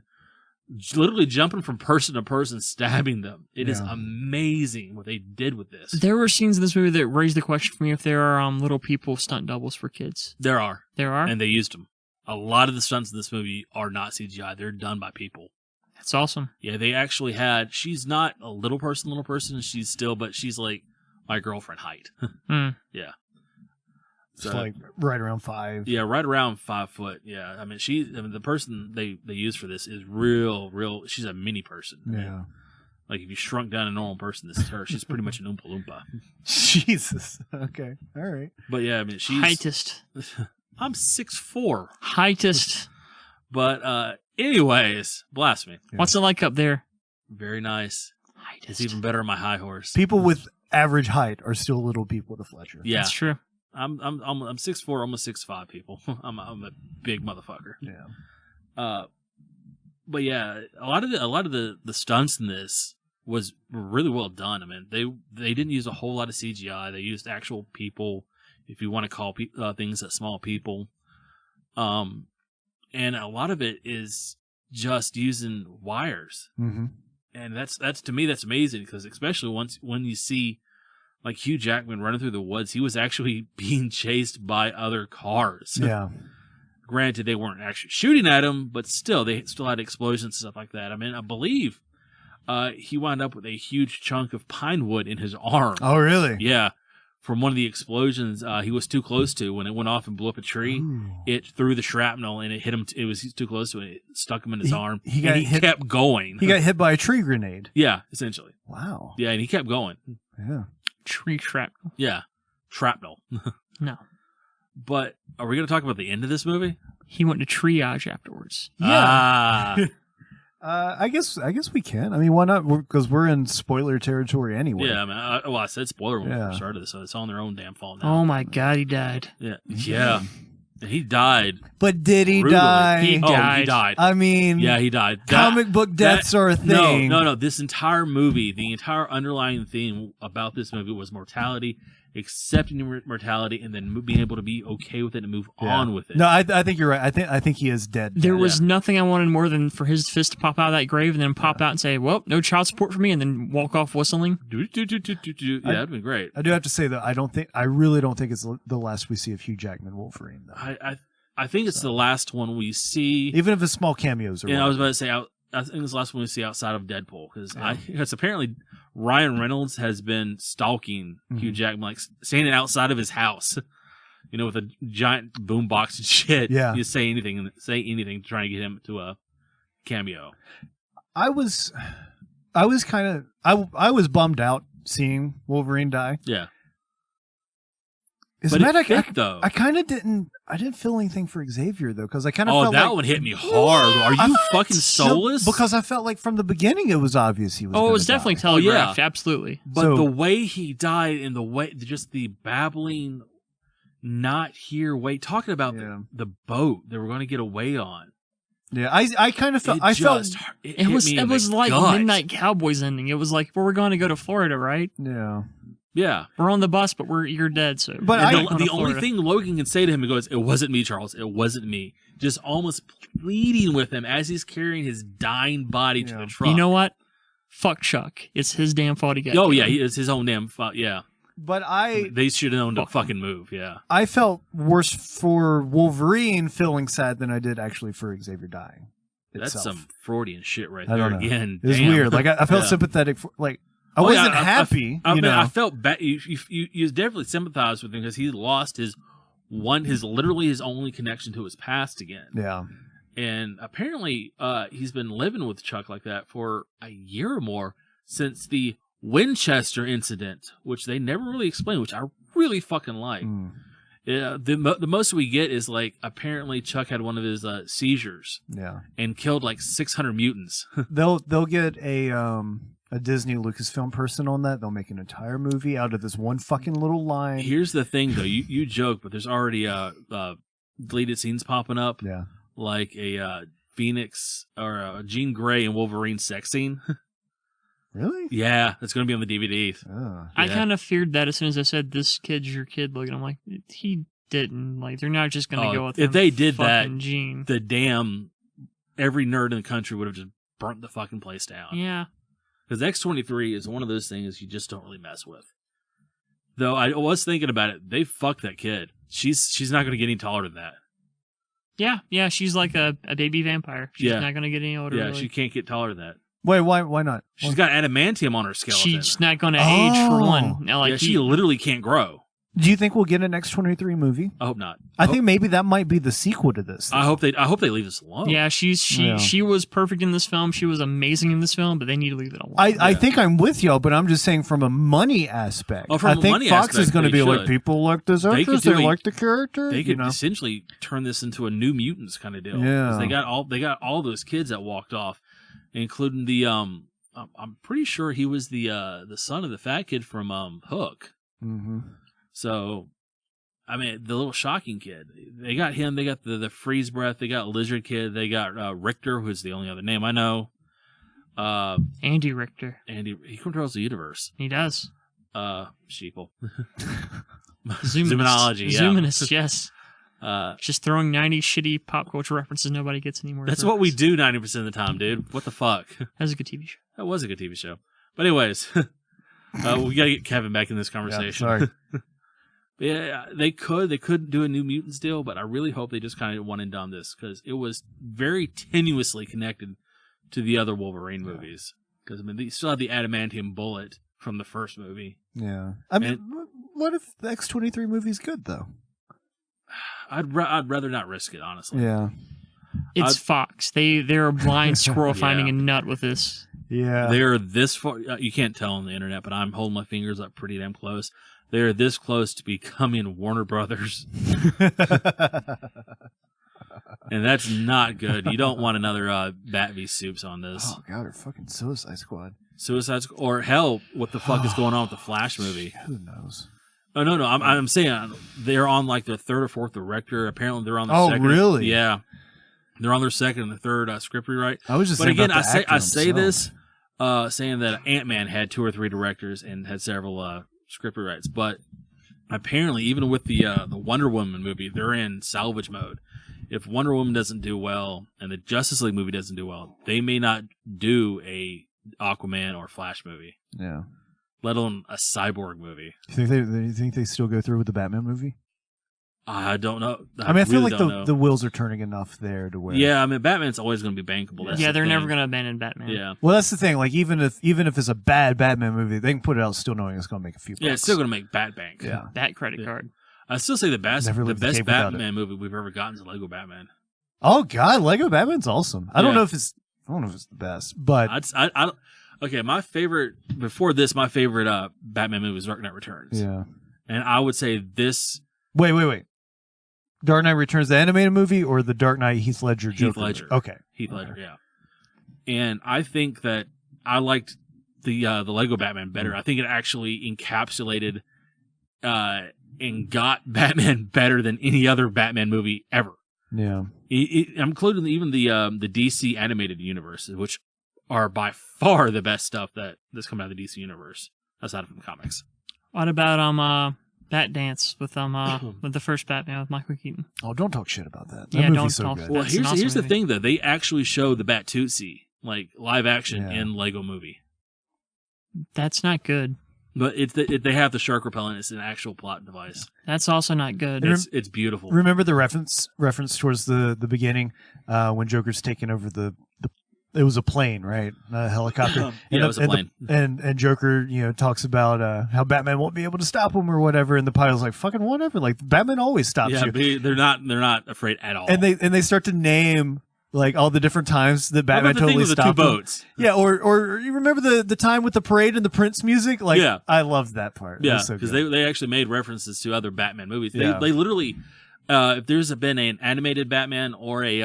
Speaker 2: literally jumping from person to person, stabbing them. It is amazing what they did with this.
Speaker 3: There were scenes in this movie that raised the question for me if there are little people stunt doubles for kids.
Speaker 2: There are.
Speaker 3: There are?
Speaker 2: And they used them. A lot of the stunts in this movie are not CGI. They're done by people.
Speaker 3: That's awesome.
Speaker 2: Yeah, they actually had... She's not a little person. But she's like my girlfriend height. Yeah.
Speaker 1: So, like right around 5.
Speaker 2: Yeah, right around 5 foot. Yeah, I mean, the person they use for this is real. She's a mini person.
Speaker 1: Yeah,
Speaker 2: like if you shrunk down a normal person, this is her. She's pretty much an Oompa Loompa.
Speaker 1: Jesus. Okay. All right.
Speaker 2: But yeah, I mean, she's
Speaker 3: heightest.
Speaker 2: I'm 6'4".
Speaker 3: Heightest.
Speaker 2: But anyways, blasphemy.
Speaker 3: Yeah. What's it like up there?
Speaker 2: Very nice.
Speaker 3: Heightest.
Speaker 2: It's even better on my high horse.
Speaker 1: People with average height are still little people with a Fletcher.
Speaker 2: Yeah,
Speaker 3: that's true.
Speaker 2: I'm 6'4", almost 6'5", people. I'm a big motherfucker.
Speaker 1: Yeah.
Speaker 2: But yeah, a lot of the stunts in this were really well done. I mean, they didn't use a whole lot of CGI. They used actual people, if you want to call things small people. And a lot of it is just using wires.
Speaker 1: Mm-hmm.
Speaker 2: And that's to me that's amazing, because especially when you see like Hugh Jackman running through the woods, he was actually being chased by other cars.
Speaker 1: Yeah.
Speaker 2: Granted, they weren't actually shooting at him, but still, they still had explosions and stuff like that. I mean, I believe he wound up with a huge chunk of pine wood in his arm.
Speaker 1: Oh, really?
Speaker 2: Yeah. From one of the explosions he was too close to. When it went off and blew up a tree, it threw the shrapnel and it hit him. It was too close to it. It stuck him in his arm. He kept going.
Speaker 1: He got hit by a tree grenade.
Speaker 2: Yeah, essentially.
Speaker 1: Wow.
Speaker 2: Yeah, and he kept going.
Speaker 1: Yeah.
Speaker 3: Tree shrapnel.
Speaker 2: Yeah. Shrapnel.
Speaker 3: No.
Speaker 2: But are we going to talk about the end of this movie?
Speaker 3: He went to triage afterwards.
Speaker 1: Yeah. I guess we can. I mean, why not? Because we're in spoiler territory anyway.
Speaker 2: Yeah, I mean, I said spoiler when we first started this, so it's on their own damn fault now.
Speaker 3: Oh my God, he died.
Speaker 2: Yeah. And he died.
Speaker 1: But did he
Speaker 2: brutally.
Speaker 1: die?
Speaker 3: He died.
Speaker 2: He died.
Speaker 1: I mean,
Speaker 2: yeah, he died.
Speaker 1: Comic book deaths are a thing.
Speaker 2: No. This entire movie, the entire underlying theme about this movie was mortality, accepting your mortality, and then being able to be okay with it and move on with it.
Speaker 1: No, I think you're right. I think he is dead.
Speaker 3: There was nothing I wanted more than for his fist to pop out of that grave and then pop out and say, "Well, no child support for me," and then walk off whistling.
Speaker 2: Yeah, that'd be great.
Speaker 1: I do have to say though, I really don't think it's the last we see of Hugh Jackman Wolverine though.
Speaker 2: I think it's the last one we see,
Speaker 1: even if it's small cameos.
Speaker 2: I was about to say, I think it's the last one we see outside of Deadpool, because apparently Ryan Reynolds has been stalking Hugh Jackman, like standing outside of his house, with a giant boombox and shit.
Speaker 1: Yeah,
Speaker 2: you say anything, trying to get him to a cameo.
Speaker 1: I was bummed out seeing Wolverine die.
Speaker 2: Yeah.
Speaker 1: But I kind of didn't. I didn't feel anything for Xavier though, because I kind of felt
Speaker 2: that
Speaker 1: like,
Speaker 2: one hit me hard. Are you fucking soulless?
Speaker 1: Because I felt like from the beginning it was obvious he was.
Speaker 3: Oh, it was definitely telegraphed.
Speaker 2: Oh, yeah.
Speaker 3: Absolutely.
Speaker 2: But the way he died and the way, just the babbling, not here. Wait, talking about the boat they were going to get away on.
Speaker 1: Yeah, I kind of felt.
Speaker 3: It was like
Speaker 2: gut.
Speaker 3: Midnight Cowboys ending. It was like, we're going to go to Florida, right?
Speaker 1: Yeah.
Speaker 2: Yeah,
Speaker 3: we're on the bus, but you're dead. So,
Speaker 1: but
Speaker 2: the only thing Logan can say to him, he goes, "It wasn't me, Charles. It wasn't me." Just almost pleading with him as he's carrying his dying body to the truck.
Speaker 3: You know what? Fuck Chuck. It's his damn fault he got.
Speaker 2: Oh yeah, it's his own damn fault. Yeah.
Speaker 1: But
Speaker 2: they should have known to fucking move. Yeah.
Speaker 1: I felt worse for Wolverine feeling sad than I did actually for Xavier dying.
Speaker 2: That's some Freudian shit right there again.
Speaker 1: It was weird. Like I felt sympathetic for I wasn't happy.
Speaker 2: I felt bad. You definitely sympathized with him because he lost his literally his only connection to his past again.
Speaker 1: Yeah.
Speaker 2: And apparently, he's been living with Chuck like that for a year or more since the Winchester incident, which they never really explained, which I really fucking like. The most we get is like apparently Chuck had one of his seizures.
Speaker 1: Yeah. And
Speaker 2: killed like 600 mutants.
Speaker 1: They'll get a Disney Lucasfilm person on that. They'll make an entire movie out of this one fucking little line.
Speaker 2: Here's the thing, though. You joke, but there's already deleted scenes popping up.
Speaker 1: Yeah,
Speaker 2: like a Phoenix or a Jean Grey and Wolverine sex scene.
Speaker 1: Really?
Speaker 2: Yeah, it's going to be on the DVDs.
Speaker 1: Oh.
Speaker 3: I kind of feared that as soon as I said, "This kid's your kid," Logan. I'm like, he didn't. Like, they're not just going to go with
Speaker 2: if they did that.
Speaker 3: Gene.
Speaker 2: The damn every nerd in the country would have just burnt the fucking place down.
Speaker 3: Yeah.
Speaker 2: Because X-23 is one of those things you just don't really mess with. Though I was thinking about it, they fucked that kid. She's not going to get any taller than that.
Speaker 3: Yeah, she's like a baby vampire. She's not going to get any older.
Speaker 2: Yeah,
Speaker 3: really.
Speaker 2: she can't get taller than that.
Speaker 1: Wait, why not?
Speaker 2: She's got adamantium on her skeleton.
Speaker 3: She's not going to age for one. Now, like
Speaker 2: she literally can't grow.
Speaker 1: Do you think we'll get an X-23 movie?
Speaker 2: I hope not.
Speaker 1: I think maybe that might be the sequel to this.
Speaker 2: I hope they leave this alone.
Speaker 3: Yeah, she was perfect in this film. She was amazing in this film, but they need to leave it alone.
Speaker 1: I think I'm with y'all, but I'm just saying from a money aspect.
Speaker 2: Oh, from
Speaker 1: I think
Speaker 2: money
Speaker 1: Fox
Speaker 2: aspect,
Speaker 1: is going to
Speaker 2: they
Speaker 1: be like,
Speaker 2: should.
Speaker 1: people like this actress, they like the character.
Speaker 2: They could essentially turn this into a New Mutants kind of deal.
Speaker 1: Yeah,
Speaker 2: 'Cause they got all those kids that walked off, including the I'm pretty sure he was the son of the fat kid from Hook.
Speaker 1: Mm-hmm.
Speaker 2: So, I mean, the little shocking kid. They got him. They got the freeze breath. They got Lizard Kid. They got Richter, who's the only other name I know.
Speaker 3: Andy Richter.
Speaker 2: He controls the universe.
Speaker 3: He does.
Speaker 2: Sheeple.
Speaker 3: Zoominist.
Speaker 2: Zoominology, yeah.
Speaker 3: Zoominist, yes. Just throwing 90 shitty pop culture references nobody gets anymore.
Speaker 2: That's what we do 90% of the time, dude. What the fuck?
Speaker 3: That was a good TV show.
Speaker 2: That was a good TV show. But anyways, we gotta get Kevin back in this conversation.
Speaker 1: Yeah, sorry.
Speaker 2: Yeah, they could do a New Mutants deal, but I really hope they just kind of one and done this because it was very tenuously connected to the other Wolverine movies. Because I mean, they still have the adamantium bullet from the first movie.
Speaker 1: Yeah, I mean, what if the X-23 movie's good though?
Speaker 2: I'd rather not risk it, honestly.
Speaker 1: Yeah,
Speaker 3: it's Fox. They're a blind squirrel finding a nut with this.
Speaker 1: Yeah,
Speaker 2: they're this far. You can't tell on the internet, but I'm holding my fingers up pretty damn close. They're this close to becoming Warner Brothers. And that's not good. You don't want another Bat v Soups on this.
Speaker 1: Oh, God, or fucking Suicide Squad.
Speaker 2: Or hell, what the fuck is going on with the Flash movie?
Speaker 1: Who knows?
Speaker 2: Oh, no. I'm saying they're on like their third or fourth director. Apparently they're on their second.
Speaker 1: Oh, really?
Speaker 2: Yeah. They're on their second and the third script rewrite.
Speaker 1: I was just
Speaker 2: But
Speaker 1: saying
Speaker 2: again,
Speaker 1: about the actor
Speaker 2: I say
Speaker 1: himself.
Speaker 2: this saying that Ant-Man had 2 or 3 directors and had several script rewrites, but apparently even with the Wonder Woman movie, they're in salvage mode. If Wonder Woman doesn't do well and the Justice League movie doesn't do well, they may not do a Aquaman or Flash movie.
Speaker 1: Yeah.
Speaker 2: Let alone a Cyborg movie.
Speaker 1: You think they still go through with the Batman movie?
Speaker 2: I don't know.
Speaker 1: I mean, I feel
Speaker 2: really
Speaker 1: like the wheels are turning enough there to where.
Speaker 2: Yeah, I mean, Batman's always going to be bankable. That's
Speaker 3: They're
Speaker 2: the
Speaker 3: never
Speaker 2: thing.
Speaker 3: going to abandon Batman.
Speaker 2: Yeah.
Speaker 1: Well, that's the thing. Like, even if it's a bad Batman movie, they can put it out still knowing it's going to make a few bucks.
Speaker 2: Yeah, it's still going to make Bat Bank.
Speaker 1: Yeah.
Speaker 3: That credit card.
Speaker 2: I still say the best
Speaker 1: Never lived the tape without
Speaker 2: Batman movie we've ever gotten is Lego Batman.
Speaker 1: Oh God, Lego Batman's awesome. I don't know if it's the best, but
Speaker 2: Okay, my favorite before this, my favorite Batman movie was Dark Knight Returns.
Speaker 1: yeah.
Speaker 2: And I would say this.
Speaker 1: Wait. Dark Knight Returns, the animated movie, or the Dark Knight Heath Ledger Joker?
Speaker 2: Heath Ledger.
Speaker 1: Okay.
Speaker 2: Heath Ledger, yeah. And I think that I liked the Lego Batman better. I think it actually encapsulated and got Batman better than any other Batman movie ever.
Speaker 1: Yeah.
Speaker 2: I'm including even the DC animated universe, which are by far the best stuff that's coming out of the DC universe, aside from the comics.
Speaker 3: What about Bat Dance with the first Batman with Michael Keaton?
Speaker 1: Oh, don't talk shit about that.
Speaker 3: Yeah,
Speaker 1: movie's
Speaker 3: don't
Speaker 1: so
Speaker 3: talk-
Speaker 1: good.
Speaker 2: Well,
Speaker 3: That's an awesome
Speaker 2: here's the
Speaker 3: movie.
Speaker 2: thing, though. They actually show the Bat-Tootsie, like, live action
Speaker 1: Yeah.
Speaker 2: in Lego Movie.
Speaker 3: That's not good.
Speaker 2: But they have the shark repellent. It's an actual plot device.
Speaker 3: That's also not good.
Speaker 2: It's beautiful.
Speaker 1: Remember the reference towards the beginning when Joker's taking over the it was a plane, right? A helicopter.
Speaker 2: Yeah, it was a plane.
Speaker 1: And Joker, talks about how Batman won't be able to stop him or whatever, and the pilot's like, "Fucking whatever." Like Batman always stops
Speaker 2: Yeah,
Speaker 1: you.
Speaker 2: but they're not afraid at all.
Speaker 1: And they start to name like all the different times that Batman
Speaker 2: What about the thing
Speaker 1: totally
Speaker 2: with the two
Speaker 1: stopped him.
Speaker 2: boats?
Speaker 1: Yeah, or you remember the time with the parade and the Prince music? Like,
Speaker 2: Yeah.
Speaker 1: I loved that part. It
Speaker 2: Yeah,
Speaker 1: was so
Speaker 2: because
Speaker 1: good.
Speaker 2: they actually made references to other Batman movies.
Speaker 1: Yeah.
Speaker 2: They literally, if there's been an animated Batman or a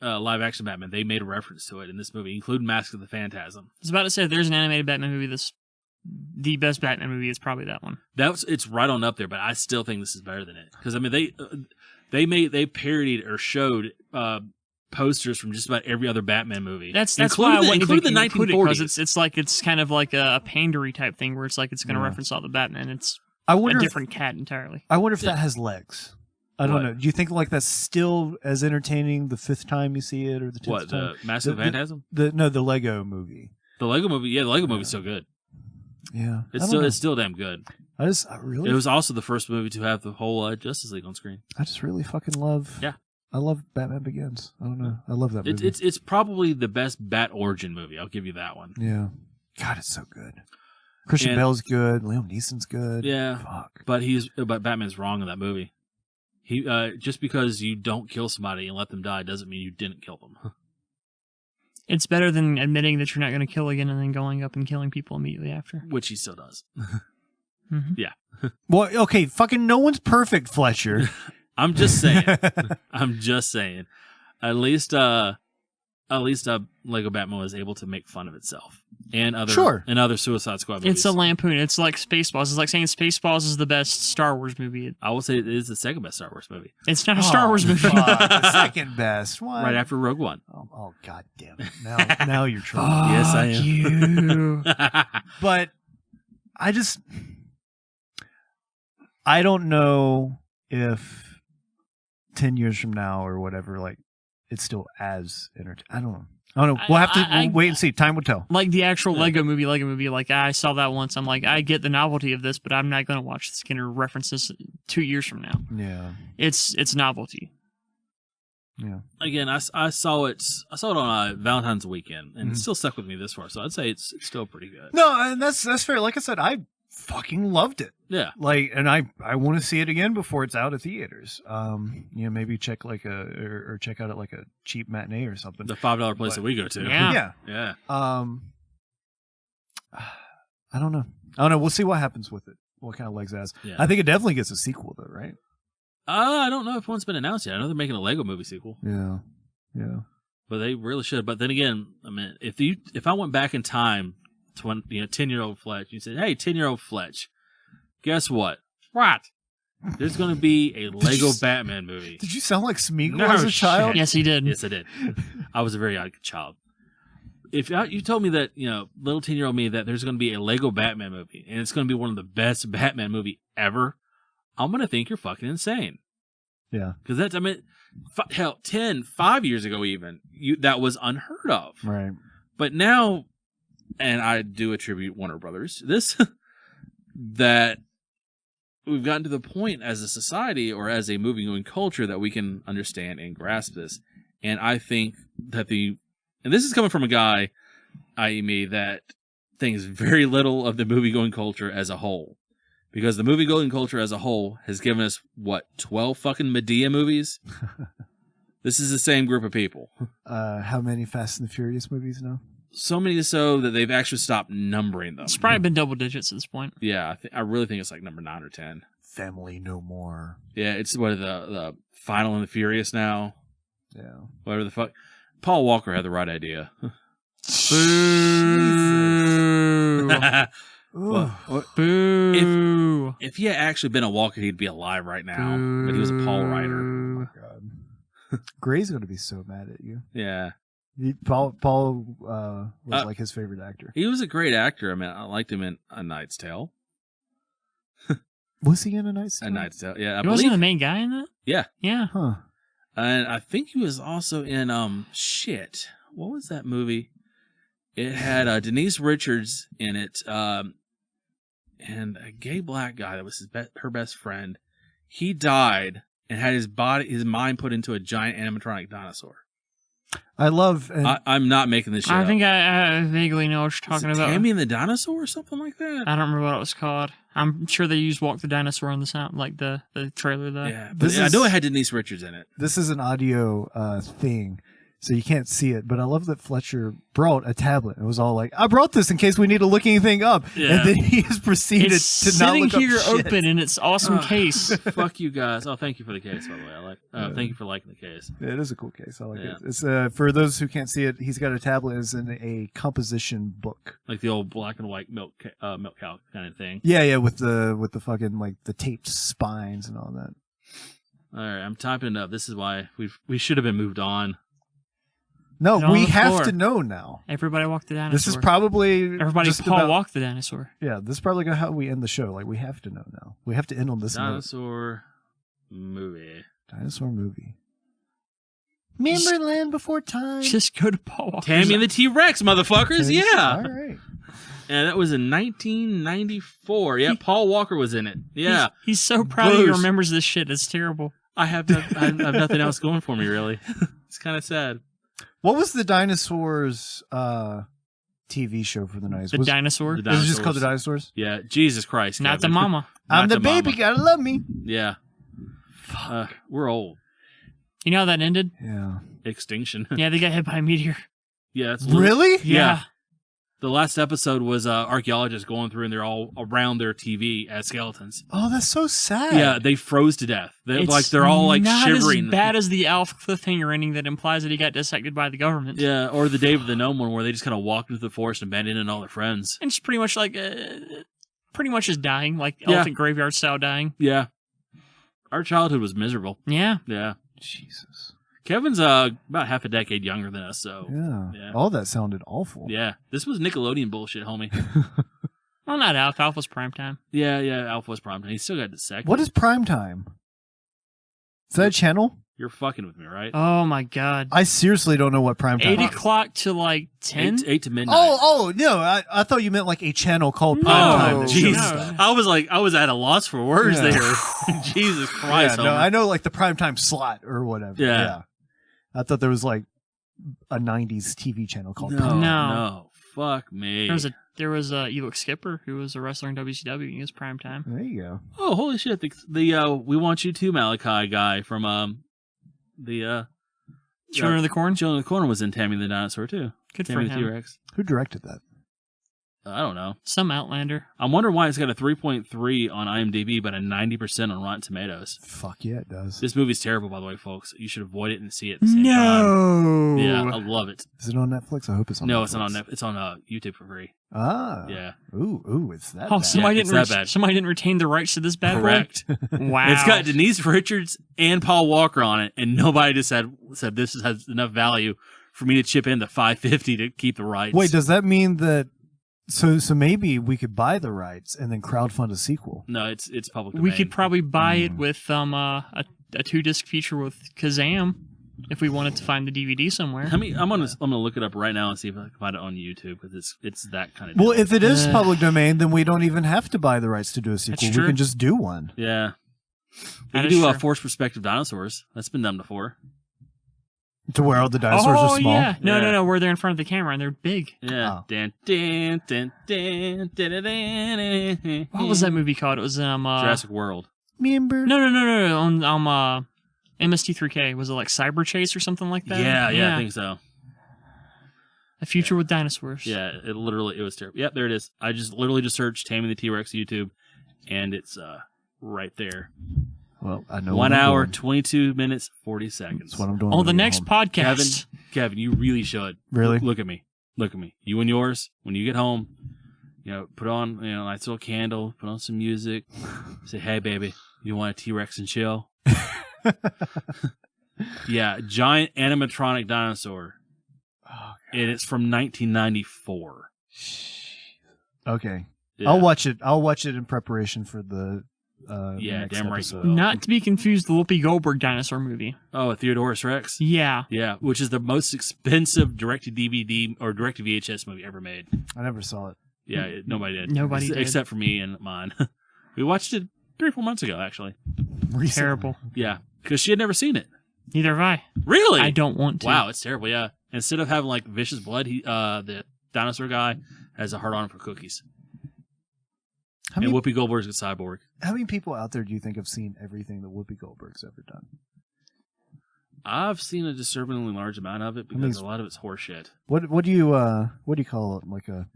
Speaker 2: live action Batman, they made a reference to it in this movie, including Mask of the Phantasm.
Speaker 3: I was about to say, if there's an animated Batman movie, the best Batman movie is probably that one.
Speaker 2: It's right on up there, but I still think this is better than it because I mean they parodied or showed posters from just about every other Batman movie.
Speaker 3: That's why I wouldn't even
Speaker 2: including the
Speaker 3: include it,
Speaker 2: 1940s.
Speaker 3: because it's kind of like a pandery type thing where it's like it's going to
Speaker 1: Yeah.
Speaker 3: reference all the Batman. It's
Speaker 1: I
Speaker 3: a
Speaker 1: wonder
Speaker 3: different cat entirely.
Speaker 1: I wonder if that has legs. I don't
Speaker 2: What?
Speaker 1: know. Do you think like that's still as entertaining the 5th time you see it or the 10th
Speaker 2: What,
Speaker 1: time?
Speaker 2: the Mask of the Phantasm?
Speaker 1: The Lego movie.
Speaker 2: The Lego movie? Yeah, the Lego movie's so good.
Speaker 1: Yeah.
Speaker 2: It's still damn good.
Speaker 1: I
Speaker 2: It was also the first movie to have the whole Justice League on screen.
Speaker 1: I just really fucking love.
Speaker 2: Yeah.
Speaker 1: I love Batman Begins. I don't know. I love that movie.
Speaker 2: It's probably the best Bat origin movie. I'll give you that one.
Speaker 1: Yeah. God, it's so good. Christian Bale's good. Liam Neeson's good.
Speaker 2: Yeah.
Speaker 1: Fuck.
Speaker 2: But Batman's wrong in that movie. He just because you don't kill somebody and let them die doesn't mean you didn't kill them.
Speaker 3: It's better than admitting that you're not going to kill again and then going up and killing people immediately after.
Speaker 2: Which he still does.
Speaker 3: Mm-hmm.
Speaker 2: Yeah.
Speaker 1: Well, okay, fucking no one's perfect, Fletcher.
Speaker 2: I'm just saying. I'm just saying. At least Lego Batman was able to make fun of itself and other Suicide Squad movies.
Speaker 3: It's a lampoon. It's like Spaceballs. It's like saying Spaceballs is the best Star Wars movie.
Speaker 2: I will say it is the second best Star Wars movie,
Speaker 3: It's not a Star Wars movie.
Speaker 1: Fuck, the second best. What?
Speaker 2: right after Rogue One.
Speaker 1: Oh, god damn it. Now you're trying.
Speaker 2: Yes, I
Speaker 3: Fuck
Speaker 2: am.
Speaker 3: you.
Speaker 1: But I don't know if 10 years from now or whatever, like, it's still as entertaining. I don't know. We'll have to wait and see. Time will tell.
Speaker 3: Like the actual Lego movie, like I saw that once. I'm like, I get the novelty of this, but I'm not going to watch the Skinner references 2 years from now.
Speaker 1: Yeah.
Speaker 3: It's novelty.
Speaker 1: Yeah.
Speaker 2: Again, I saw it on Valentine's weekend, and it still stuck with me this far. So I'd say it's still pretty good.
Speaker 1: No, and that's fair. Like I said, I fucking loved it.
Speaker 2: Yeah.
Speaker 1: Like, and I want to see it again before it's out at theaters. Maybe check or check out at like a cheap matinee or something.
Speaker 2: The $5 place that we go to.
Speaker 3: Yeah.
Speaker 2: Yeah.
Speaker 1: I don't know. We'll see what happens with it. What kind of legs it has.
Speaker 2: Yeah.
Speaker 1: I think it definitely gets a sequel though, right?
Speaker 2: I don't know if one's been announced yet. I know they're making a Lego movie sequel.
Speaker 1: Yeah. Yeah.
Speaker 2: But they really should. But then again, I mean, if I went back in time to 10-year-old Fletch, you said, "Hey, 10-year-old Fletch, guess what?
Speaker 3: What?
Speaker 2: There's going to be a Lego Batman movie."
Speaker 1: Did you sound like Smeagol
Speaker 2: No
Speaker 1: as a
Speaker 2: shit.
Speaker 1: child?
Speaker 3: Yes, he did.
Speaker 2: Yes, I did. I was a very odd child. If you told me that, little 10-year-old me, that there's going to be a Lego Batman movie and it's going to be one of the best Batman movie ever, I'm going to think you're fucking insane.
Speaker 1: Yeah.
Speaker 2: Because that's, 5 years ago even, that was unheard of.
Speaker 1: Right.
Speaker 2: But now, and I do attribute Warner Brothers to this, that we've gotten to the point as a society or as a movie-going culture that we can understand and grasp this. And I think that and this is coming from a guy, i.e. me, that thinks very little of the movie-going culture as a whole. Because the movie-going culture as a whole has given us, 12 fucking Medea movies? This is the same group of people.
Speaker 1: How many Fast and the Furious movies now?
Speaker 2: So many so that they've actually stopped numbering them.
Speaker 3: It's probably been double digits at this point.
Speaker 2: Yeah, I really think it's like number 9 or 10.
Speaker 1: Family No More.
Speaker 2: Yeah, it's the Final and the Furious now.
Speaker 1: Yeah.
Speaker 2: Whatever the fuck. Paul Walker had the right idea.
Speaker 3: Boo. Boo.
Speaker 2: If he had actually been a Walker, he'd be alive right now. But he was a Paul Ryder.
Speaker 1: Oh my god. Gray's gonna be so mad at you.
Speaker 2: Yeah.
Speaker 1: Paul was like his favorite actor.
Speaker 2: He was a great actor. I mean, I liked him in A Knight's Tale.
Speaker 1: Was he in A Knight's Tale?
Speaker 2: A Knight's Tale, yeah.
Speaker 3: He wasn't the main guy in that?
Speaker 2: Yeah.
Speaker 3: Yeah.
Speaker 1: Huh.
Speaker 2: And I think he was also in, what was that movie? It had Denise Richards in it, and a gay black guy that was her best friend. He died and had his mind put into a giant animatronic dinosaur.
Speaker 1: I love...
Speaker 2: I'm not making this shit up.
Speaker 3: I think I vaguely know what you're talking about.
Speaker 2: Tammy and the Dinosaur or something like that?
Speaker 3: I don't remember what it was called. I'm sure they used Walk the Dinosaur in the sound, like the trailer though.
Speaker 2: Yeah, but I know it had Denise Richards in it.
Speaker 1: This is an audio thing, so you can't see it, but I love that Fletcher brought a tablet. It was all like, I brought this in case we need to look anything up.
Speaker 2: Yeah.
Speaker 1: And then he has proceeded
Speaker 3: It's
Speaker 1: to not
Speaker 3: sitting
Speaker 1: look up
Speaker 3: here
Speaker 1: shit.
Speaker 3: open in its awesome case.
Speaker 2: Fuck you guys. Oh, thank you for the case, by the way. Thank you for liking the case.
Speaker 1: It is a cool case. I like
Speaker 2: Yeah.
Speaker 1: it. It's for those who can't see it, he's got a tablet as in a composition book.
Speaker 2: Like the old black and white milk cow kind of thing.
Speaker 1: Yeah, with the fucking like the taped spines and all that.
Speaker 2: All right, I'm typing it up. This is why we should have been moved on.
Speaker 1: No,
Speaker 3: Get on
Speaker 1: we
Speaker 3: the
Speaker 1: have
Speaker 3: floor.
Speaker 1: to know now.
Speaker 3: Everybody walked the dinosaur.
Speaker 1: This is probably
Speaker 3: Everybody
Speaker 1: just
Speaker 3: Paul
Speaker 1: about,
Speaker 3: walked the dinosaur.
Speaker 1: Yeah, this is probably how we end the show. Like we have to know now. We have to end on this note.
Speaker 2: Dinosaur movie.
Speaker 1: Dinosaur movie. Remember Land Before Time?
Speaker 3: Just go to Paul Walker's.
Speaker 2: Tammy and the T-Rex, motherfuckers.
Speaker 1: Okay,
Speaker 2: Yeah.
Speaker 1: All right.
Speaker 2: And that was in 1994. Yeah, Paul Walker was in it. Yeah.
Speaker 3: He's so proud he
Speaker 2: Bruce.
Speaker 3: remembers this shit. It's terrible.
Speaker 2: I have nothing else going for me, really. It's kind of sad.
Speaker 1: What was the Dinosaurs TV show for the 90s?
Speaker 3: The dinosaur.
Speaker 2: The
Speaker 1: Was it just called The Dinosaurs?
Speaker 2: Yeah, Jesus Christ.
Speaker 3: Not the
Speaker 2: Kevin.
Speaker 3: mama.
Speaker 1: I'm
Speaker 2: Not
Speaker 1: the baby,
Speaker 2: mama.
Speaker 1: gotta love me.
Speaker 2: Yeah. We're old.
Speaker 3: You know how that ended?
Speaker 1: Yeah.
Speaker 2: Extinction.
Speaker 3: Yeah, they got hit by a meteor.
Speaker 2: Yeah, that's
Speaker 1: Really?
Speaker 2: Yeah. The last episode was archaeologists going through, and they're all around their TV as skeletons.
Speaker 1: Oh, that's so sad.
Speaker 2: Yeah, they froze to death. They're all like
Speaker 3: not
Speaker 2: shivering.
Speaker 3: as bad as the Alf cliffhanger ending that implies that he got dissected by the government.
Speaker 2: Yeah, or the Dave of the Gnome one where they just kind of walked through the forest and abandoned all their friends.
Speaker 3: And it's pretty much like, pretty much just dying, like
Speaker 2: Yeah.
Speaker 3: elephant graveyard style dying.
Speaker 2: Yeah. Our childhood was miserable.
Speaker 3: Yeah.
Speaker 2: Yeah.
Speaker 1: Jesus.
Speaker 2: Kevin's about half a decade younger than us, so
Speaker 1: Yeah.
Speaker 2: Yeah.
Speaker 1: All that sounded awful.
Speaker 2: yeah. This was Nickelodeon bullshit, homie.
Speaker 3: Well, not Alf. Alf was primetime.
Speaker 2: Yeah, Alpha was prime time. He still got the second.
Speaker 1: What is prime time? Is that a channel?
Speaker 2: You're fucking with me, right?
Speaker 3: Oh, my God.
Speaker 1: I seriously don't know what prime time
Speaker 3: 8
Speaker 1: is.
Speaker 3: o'clock to like 10?
Speaker 2: 8 to midnight.
Speaker 1: Oh, no. I thought you meant like a channel called
Speaker 3: No,
Speaker 1: prime time. that
Speaker 2: Jesus.
Speaker 1: shows
Speaker 3: no.
Speaker 1: stuff.
Speaker 2: I was at a loss for words
Speaker 1: Yeah.
Speaker 2: there. Jesus
Speaker 1: Yeah,
Speaker 2: Christ.
Speaker 1: no,
Speaker 2: Homer.
Speaker 1: I know like the prime time slot or whatever.
Speaker 2: Yeah.
Speaker 1: I thought there was like a 90s TV channel called
Speaker 2: No,
Speaker 1: Prime Time.
Speaker 2: no. Fuck me.
Speaker 3: There was Elix Skipper, who was a wrestler in WCW. He was primetime.
Speaker 1: There you go.
Speaker 2: Oh, holy shit. The We Want You To Malachi guy from the
Speaker 3: Children of the Corn.
Speaker 2: Children of the Corn was in Tammy the Dinosaur, too.
Speaker 3: Good for
Speaker 2: Tammy the
Speaker 3: him.
Speaker 2: T-Rex.
Speaker 1: Who directed that?
Speaker 2: I don't know.
Speaker 3: Some Outlander.
Speaker 2: I'm wondering why it's got a 3.3 on IMDb, but a 90% on Rotten Tomatoes.
Speaker 1: Fuck yeah, it does.
Speaker 2: This movie's terrible, by the way, folks. You should avoid it and see it at the same time.
Speaker 3: No.
Speaker 2: Yeah, I love it.
Speaker 1: Is it on Netflix? I hope it's on
Speaker 2: No,
Speaker 1: Netflix.
Speaker 2: it's not on Netflix. It's on YouTube for free.
Speaker 1: Ah.
Speaker 2: Yeah.
Speaker 1: Ooh, it's that
Speaker 3: Oh,
Speaker 1: bad.
Speaker 3: somebody,
Speaker 2: it's
Speaker 3: didn't
Speaker 2: that bad.
Speaker 3: somebody didn't retain the rights to this bad
Speaker 2: Correct.
Speaker 3: boy? Wow.
Speaker 2: It's got Denise Richards and Paul Walker on it, and nobody just said this has enough value for me to chip in the $5.50 to keep the rights.
Speaker 1: Wait, does that mean that... So maybe we could buy the rights and then crowdfund a sequel?
Speaker 2: No, it's public domain.
Speaker 3: We could probably buy it with a 2-disc feature with Kazam if we wanted to find the DVD somewhere.
Speaker 2: I mean, I'm gonna look it up right now and see if I can find it on YouTube because it's that kind of.
Speaker 1: Well,
Speaker 2: deal.
Speaker 1: if it is public domain, then we don't even have to buy the rights to do a sequel.
Speaker 3: true.
Speaker 1: We can just do one.
Speaker 2: Yeah,
Speaker 3: That
Speaker 2: you
Speaker 3: is
Speaker 2: can do
Speaker 3: true.
Speaker 2: forced perspective dinosaurs. That's been done before.
Speaker 1: To where all the dinosaurs are small.
Speaker 3: Yeah.
Speaker 2: Yeah.
Speaker 3: No, where they're in front of the camera and they're big.
Speaker 2: Yeah.
Speaker 1: Oh.
Speaker 2: Dan, dan, dan, dan, dan, dan, dan, dan.
Speaker 3: What was that movie called? It was
Speaker 2: Jurassic World.
Speaker 1: Remember?
Speaker 3: No. On MST3K. Was it like Cyber Chase or something like that?
Speaker 2: Yeah, I think so.
Speaker 3: A Future with Dinosaurs.
Speaker 2: Yeah, it was terrible. Yep, there it is. I just literally searched Tammy the T-Rex YouTube, and it's right there.
Speaker 1: Well, I know
Speaker 2: 1
Speaker 1: what I'm
Speaker 2: hour,
Speaker 1: doing.
Speaker 2: 22 minutes, 40 seconds.
Speaker 1: That's what I'm doing.
Speaker 3: On
Speaker 1: when
Speaker 3: the
Speaker 1: I get
Speaker 3: next
Speaker 1: home.
Speaker 3: podcast.
Speaker 2: Kevin, you really should.
Speaker 1: Really?
Speaker 2: Look at me. You and yours, when you get home, put on, a nice little candle, put on some music, say, hey, baby, you want a T-Rex and chill? Yeah, giant animatronic dinosaur.
Speaker 1: Oh,
Speaker 2: And it's from 1994.
Speaker 1: okay.
Speaker 2: Yeah.
Speaker 1: I'll watch it. I'll watch it in preparation for the next
Speaker 2: damn right
Speaker 1: episode.
Speaker 2: you will.
Speaker 3: Not to be confused with the Whoopi Goldberg dinosaur movie.
Speaker 2: Oh, a Theodorus Rex?
Speaker 3: Yeah.
Speaker 2: Yeah, which is the most expensive direct-to-DVD or direct-to-VHS movie ever made.
Speaker 1: I never saw it.
Speaker 2: Yeah, nobody did.
Speaker 3: Nobody did.
Speaker 2: Except for me and mine. We watched it 3 or 4 months ago, actually.
Speaker 1: Recently.
Speaker 3: Terrible.
Speaker 2: Yeah, because she had never seen it.
Speaker 3: Neither have I.
Speaker 2: Really?
Speaker 3: I don't want to.
Speaker 2: Wow, it's terrible, yeah. Instead of having, like, vicious blood, the dinosaur guy has a hard-on for cookies.
Speaker 1: How
Speaker 2: And
Speaker 1: many,
Speaker 2: Whoopi Goldberg's a cyborg.
Speaker 1: how many people out there do you think have seen everything that Whoopi Goldberg's ever done?
Speaker 2: I've seen a disturbingly large amount of it because a lot of it's horseshit.
Speaker 1: What do you call it? Like a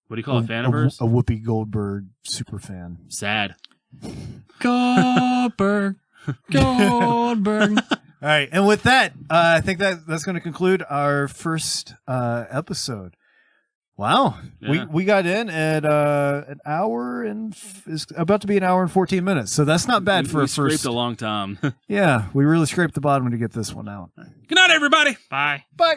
Speaker 2: What do you call it, Faniverse?
Speaker 1: a Whoopi Goldberg super fan.
Speaker 2: Sad.
Speaker 3: Goldberg. Goldberg.
Speaker 1: All right, and with that, I think that's going to conclude our first episode. Wow,
Speaker 2: Yeah.
Speaker 1: we got in at an hour and it's about to be an hour and 14 minutes, so that's not bad for
Speaker 2: we
Speaker 1: a first.
Speaker 2: scraped a long time.
Speaker 1: Yeah, we really scraped the bottom to get this one out.
Speaker 2: Good night, everybody.
Speaker 3: Bye.
Speaker 1: Bye.